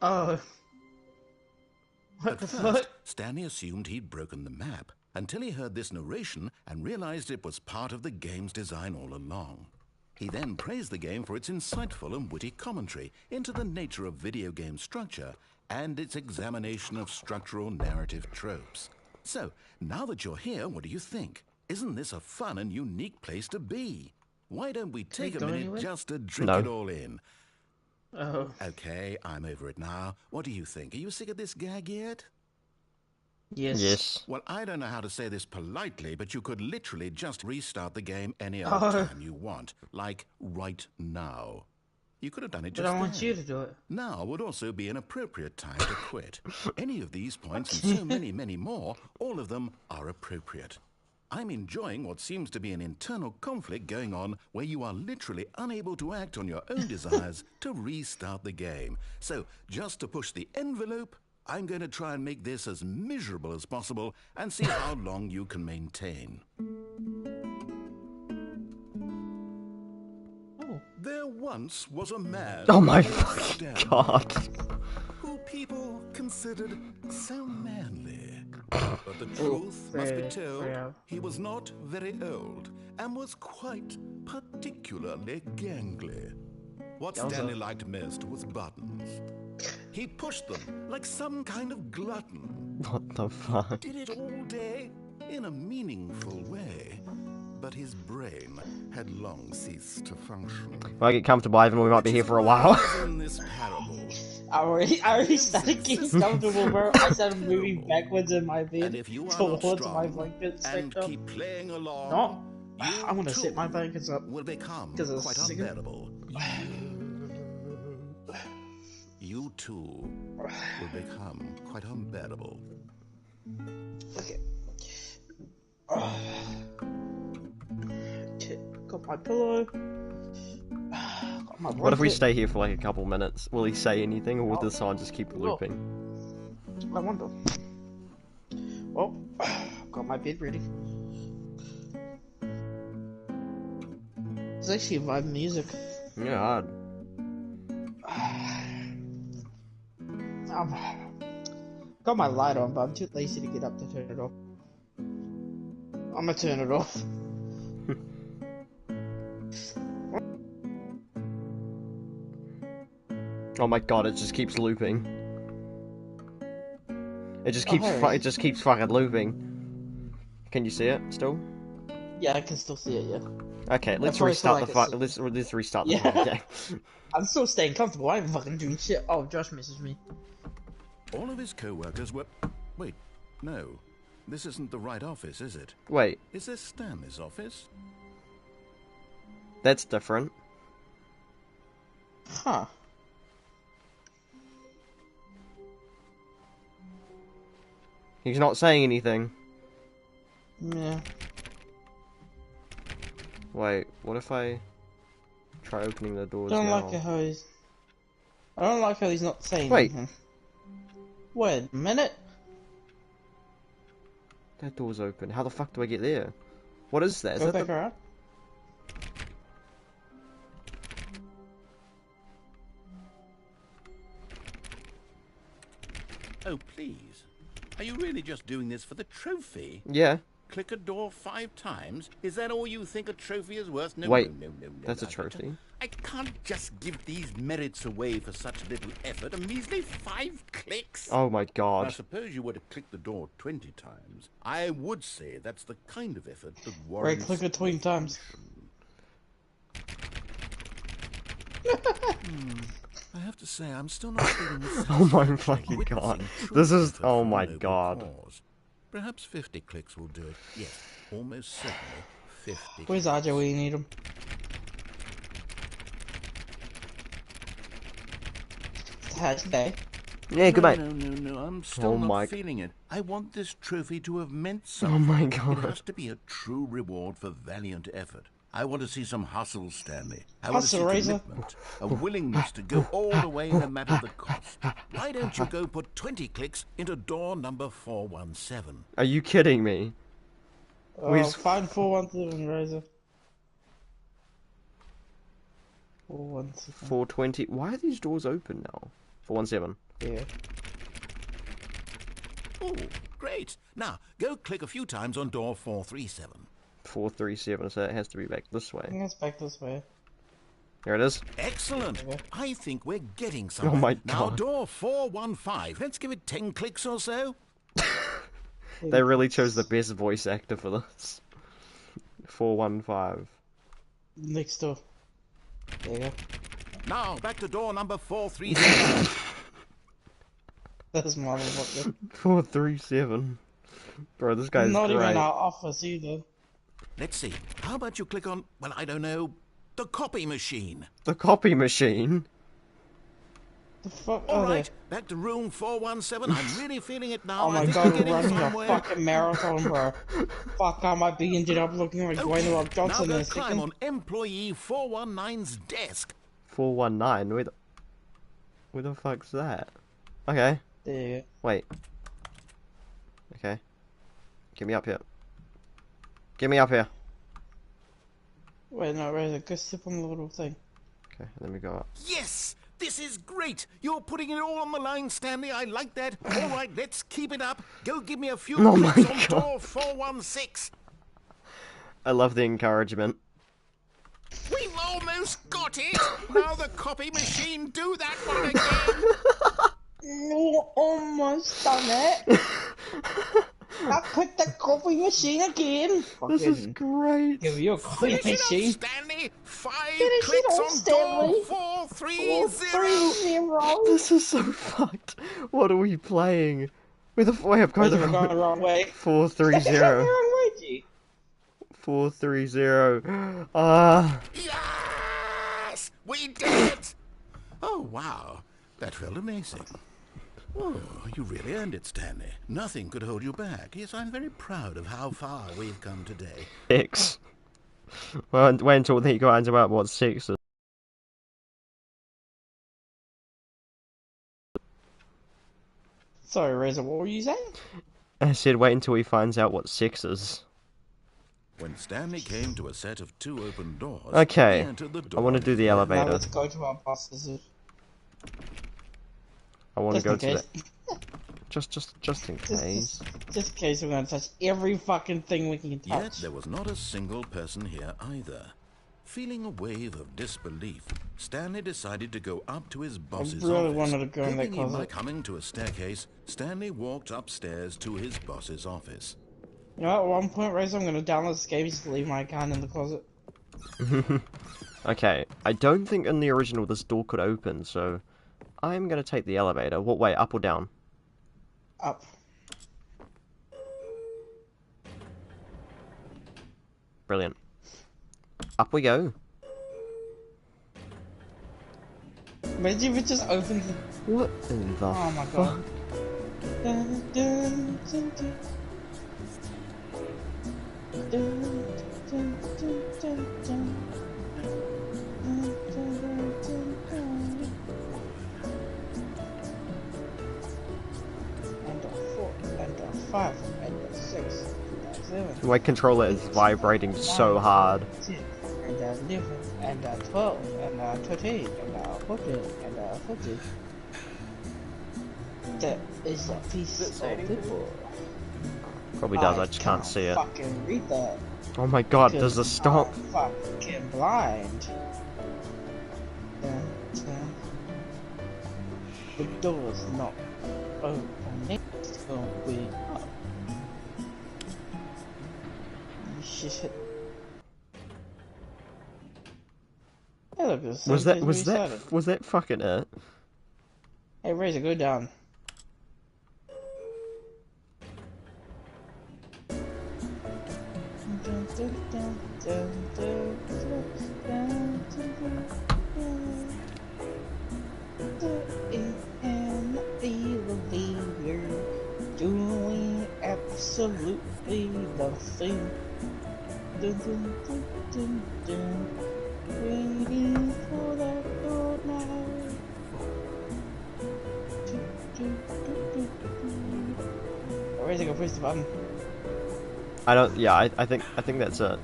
Oh. What At the first, fuck? Stanley assumed he'd broken the map until he heard this narration and realized it was part of the game's design all along. He then praised the game for its insightful and witty commentary into the nature of video game structure and its examination of structural narrative tropes. So, now that you're here, what do you think? Isn't this a fun and unique place to be? Why don't we take a go minute anywhere? just to drink No. it all in? Oh. Okay, I'm over it now. What do you think? Are you sick of this gag yet? Yes. Yes. Well, I don't know how to say this politely, but you could literally just restart the game any other Oh. time you want. Like, right now. You could have done it But just I want then. you to do it. Now would also be an appropriate time to quit. Any of these points and so many, many more, all of them are appropriate. I'm enjoying what seems to be an internal conflict going on where you are literally unable to act on your own desires to restart the game. So, just to push the envelope, I'm going to try and make this as miserable as possible and see how long you can maintain. Oh. There once was a man. Oh my named fucking Stanley, god. who people considered so manly. But the truth must be fair, told, fair. he was not very old and was quite particularly gangly. What Stanley liked most was buttons. He pushed them like some kind of glutton. What the fuck? Did it all day in a meaningful way. but his brain had long ceased to function. When I get comfortable, Ivan, we might be Which here is for a why while. it is in this parable. I already Lives started getting existence comfortable, bro. I started is moving terrible. backwards in my And bed if you are not towards my strong blanket and section. keep playing along, No, you I'm gonna set my too blankets up will become because it's quite sick. unbearable. You too will become quite unbearable. Okay. Got my pillow. Got my What if we blanket. stay here for like a couple minutes? Will he say anything, or will Oh. the sound just keep Will. looping? I wonder. Well, got my bed ready. It's actually vibe music. Yeah, hard. Got my light on, but I'm too lazy to get up to turn it off. I'm gonna turn it off. Oh my god, it just keeps looping. It just Oh, keeps hurry. it just keeps fucking looping. Can you see it still? Yeah, I can still see it, yeah. Okay, let's That's why I restart feel the like fuck. it's- Let's restart the Yeah. fucking game. I'm still staying comfortable, I ain't fucking doing shit. Oh, Josh messaged me. All of his co-workers were... Wait, no. This isn't the right office, is it? Wait, Is this Stanley's office? that's different. Huh. He's not saying anything. Yeah. Wait, what if I try opening the doors I don't now? like how he's... I don't like how he's not saying Wait. anything. Wait a minute. That door's open. How the fuck do I get there? What is that? Is Go that back the... around. Oh, please. Are you really just doing this for the trophy? Yeah. Click a door 5 times? Is that all you think a trophy is worth? No, Wait, no. that's a I- trophy. I can't just give these merits away for such little effort. A measly 5 clicks. Oh my I god. suppose you were to click the door 20 times. I would say that's the kind of effort that Right warrants... click it 20 times. I have to say, I'm still not feeling the Oh my satisfaction of fucking god. witnessing true This is... effort Oh for a my noble god. cause. Perhaps 50 clicks will do it. Yes, almost certainly 50 Where's clicks. RJ where you need him? Hashtag. Yeah, good night. No, I'm still Oh not my- feeling it. I want this trophy to have meant something. Oh my It god. has to be a true reward for valiant effort. I want to see some hustle, Stanley. I want to see Hustle, Razor. commitment, a willingness to go all the way no matter the cost. Why don't you go put 20 clicks into door number 417? Are you kidding me? Where's- Find 417, Razor. 417. 420. Why are these doors open now? 417. Yeah. Oh, great. Now, go click a few times on door 437. 437, so it has to be back this I way. think it's back this way. Here it is. Excellent. Okay. I think we're getting somewhere. Oh my Now, God. door 415. Let's give it 10 clicks or so. They really chose the best voice actor for this. 415. Next door. There you go. Now, back to door number 437. That's motherfucker. 437. Bro, this guy's Not great. even our office either. Let's see. How about you click on, well, I don't know, the copy machine? The copy machine. The fuck? All Oh, right, back to room 417. I'm really feeling it now. Oh my I think god, we're we're getting running a somewhere. fucking marathon, bro. Fuck, I might be ended up looking like Dwayne The Rock now Johnson in go a climb second. on employee 419's desk. 419. Where the fuck's that? Okay. There you Wait. Okay. Get me up here. Get me up here. go. Wait, no, Razor, go step on the little thing. Okay, let me go up. Yes! This is great! You're putting it all on the line, Stanley. I like that. All right, let's keep it up. Go give me a few Oh my clicks on God. door 416. I love the encouragement. We've almost got it! Now the copy machine, do that one again! No, almost done it. I put the copy machine again. This is Fucking great. give you a copy Finish it machine. off, Stanley! 5 Finish it clicks off, on Stanley. door 430! 430. This is so fucked. What are we playing? Where the way I've gone Wait, we're going the wrong way. 430. Going the wrong way, G. 430. Ah. Yes! We did it! Oh, wow. That felt amazing. Oh, you really earned it, Stanley. Nothing could hold you back. Yes, I'm very proud of how far we've come today. 6. Well, wait until he got about what 6 is. Sorry, Razor, what were you saying? I said wait until he finds out what 6 is. When Stanley came to a set of 2 open doors, Okay, he entered the door I want to do the Now elevator. let's go to our bosses. I want to Just go in to case. the... Just in case. Just in case we're gonna touch every fucking thing we can touch. Yet there was not a single person here either. Feeling a wave of disbelief, Stanley decided to go up to his boss's really office. wanted to go in that Thinking he closet. might coming to a staircase, Stanley walked upstairs to his boss's office. You know, at one point, Razor, I'm gonna download this game just to leave my gun in the closet. Okay, I don't think in the original this door could open, so I'm gonna take the elevator. What way, up or down? Up. Brilliant. Up we go. Imagine if it just opens. What in the Oh my fuck? god. Dun, dun, dun, dun. Dun, dun, dun, dun, dun. Dun, dun, dun, dun, dun. And a 4, and a 5, and a 6, and a 7. My controller is vibrating so hard. 10, and a 11, and a 12, and a 13, and a 14, and a 15. That is a piece of paper. Probably does, I just can't see it. Fucking read that. Oh my god, does this stop? I'm fucking blind. Dun, dun. The door's not opening. It's gonna be up. Shit. Hey, look, the same Was place we that started. was that fucking it? Hey, Razor, go down. Doing absolutely nothing. Waiting for that door now. Where's it go? Press the button. I don't. Yeah, I think that's it.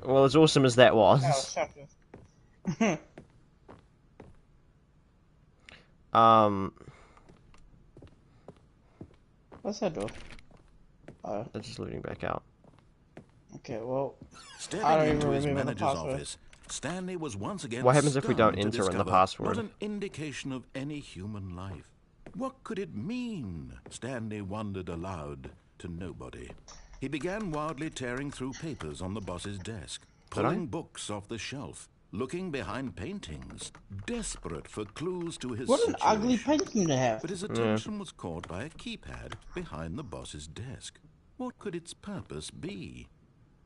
Well, as awesome as that was, Oh, shut up. What's that door? Oh, it's just loading back out. okay, well, I Stepping don't even into his remember the manager's password. office, Stanley was once again What happens if we don't stunned to enter in the discover password? Not an indication of any human life. What could it mean? Stanley wondered aloud to nobody. He began wildly tearing through papers on the boss's desk, pulling books off the shelf, looking behind paintings, desperate for clues to his What an situation. ugly painting to have. But his attention was caught by a keypad behind the boss's desk. What could its purpose be?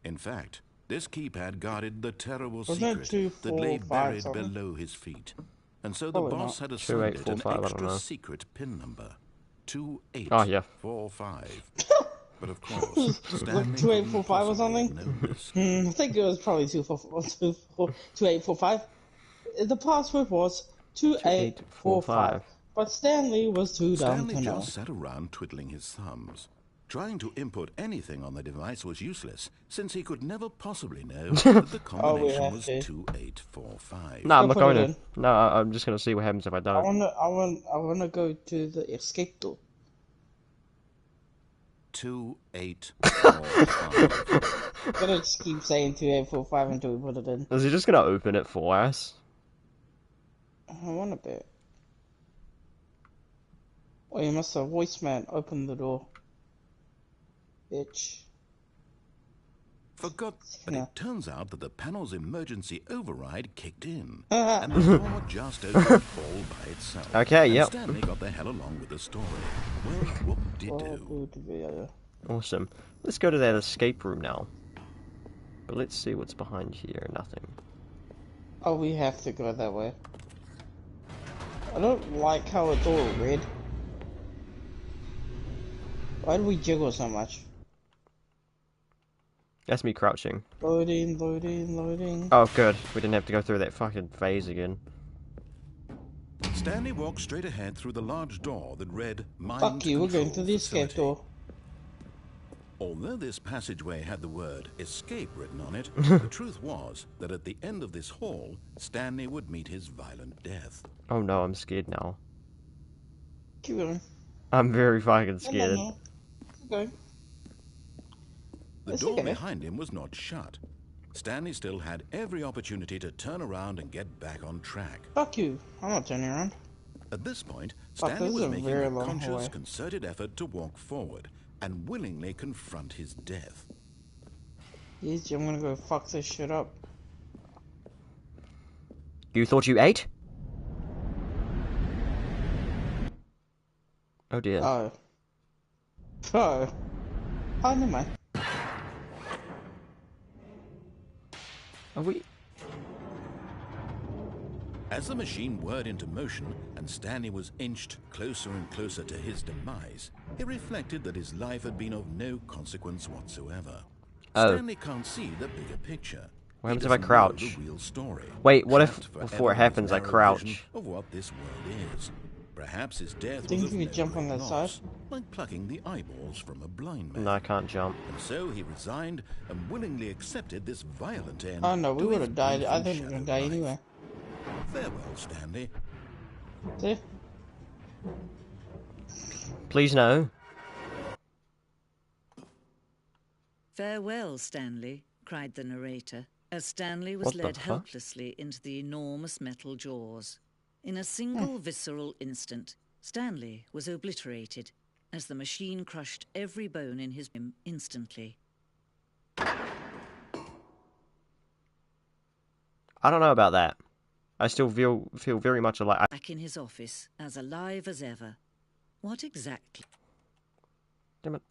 In fact, this keypad guarded the terrible Wasn't it secret that lay 245 buried something? below his feet. And so the Probably boss not. had assigned it an 2845, I don't extra know. secret PIN number. Oh, yeah. 2845. But of course, Stanley 2845 or something? noticed. I think it was probably 2845. The password was 2845. But Stanley was too dumb Stanley to know. just sat around twiddling his thumbs. Trying to input anything on the device was useless, since he could never possibly know that the combination have was to. 2845. No, I'm Go not put going it to. in. No, I'm just gonna see what happens if I I don't. wanna go to the escape door. 2845. Gonna just keep saying 2845 until we put it in. Is he just gonna open it for us? I want a bit. Oh, you must have voice man. Open the door. Bitch. Forgot, but Yeah. it turns out that the panel's emergency override kicked in, Ah. and the door just opened all by itself. Okay, and yep. Stanley got the hell along with the story. Well, whoop-de-doo. Awesome. Let's go to that escape room now. But let's see what's behind here. Nothing. Oh, we have to go that way. I don't like how it's all red. Why do we jiggle so much? That's me crouching. Loading, loading, loading. Oh, good. We didn't have to go through that fucking phase again. Stanley walked straight ahead through the large door that read Mind Fuck you, we're going Control to the escape Facility. door. Although this passageway had the word escape written on it, the truth was that at the end of this hall, Stanley would meet his violent death. Oh no, I'm scared now. Keep going. I'm very fucking No, scared. no, no. Keep going. The It's door okay. behind him was not shut. Stanley still had every opportunity to turn around and get back on track. Fuck you. I'm not turning around. At this point, Fuck, Stanley this is was a making very a long conscious, hallway. concerted effort to walk forward and willingly confront his death. Easy, I'm gonna go fuck this shit up. You thought you ate? Oh dear. Oh. Oh. Oh, never mind. Are we? As the machine whirred into motion and Stanley was inched closer and closer to his demise, he reflected that his life had been of no consequence whatsoever. Oh. Stanley can't see the bigger picture. What He happens if I doesn't know crouch? the real story. Wait, what if Trapped before forever it in happens his I narrow crouch? vision of what this world is. Perhaps his death Think was of you could no jump on great that loss, side? like plucking the eyeballs from a blind man. No, I can't jump. And so he resigned and willingly accepted this violent end. Oh no, we to would his have died. brief I and think we're gonna shallow die life. anyway. Farewell, Stanley. See? Please no. "Farewell, Stanley," cried the narrator, as Stanley was What the led fuck? helplessly into the enormous metal jaws. In a single visceral instant, Stanley was obliterated, as the machine crushed every bone in his body instantly. I don't know about that. I still feel very much alive. Back in his office, as alive as ever. What exactly? Damn it.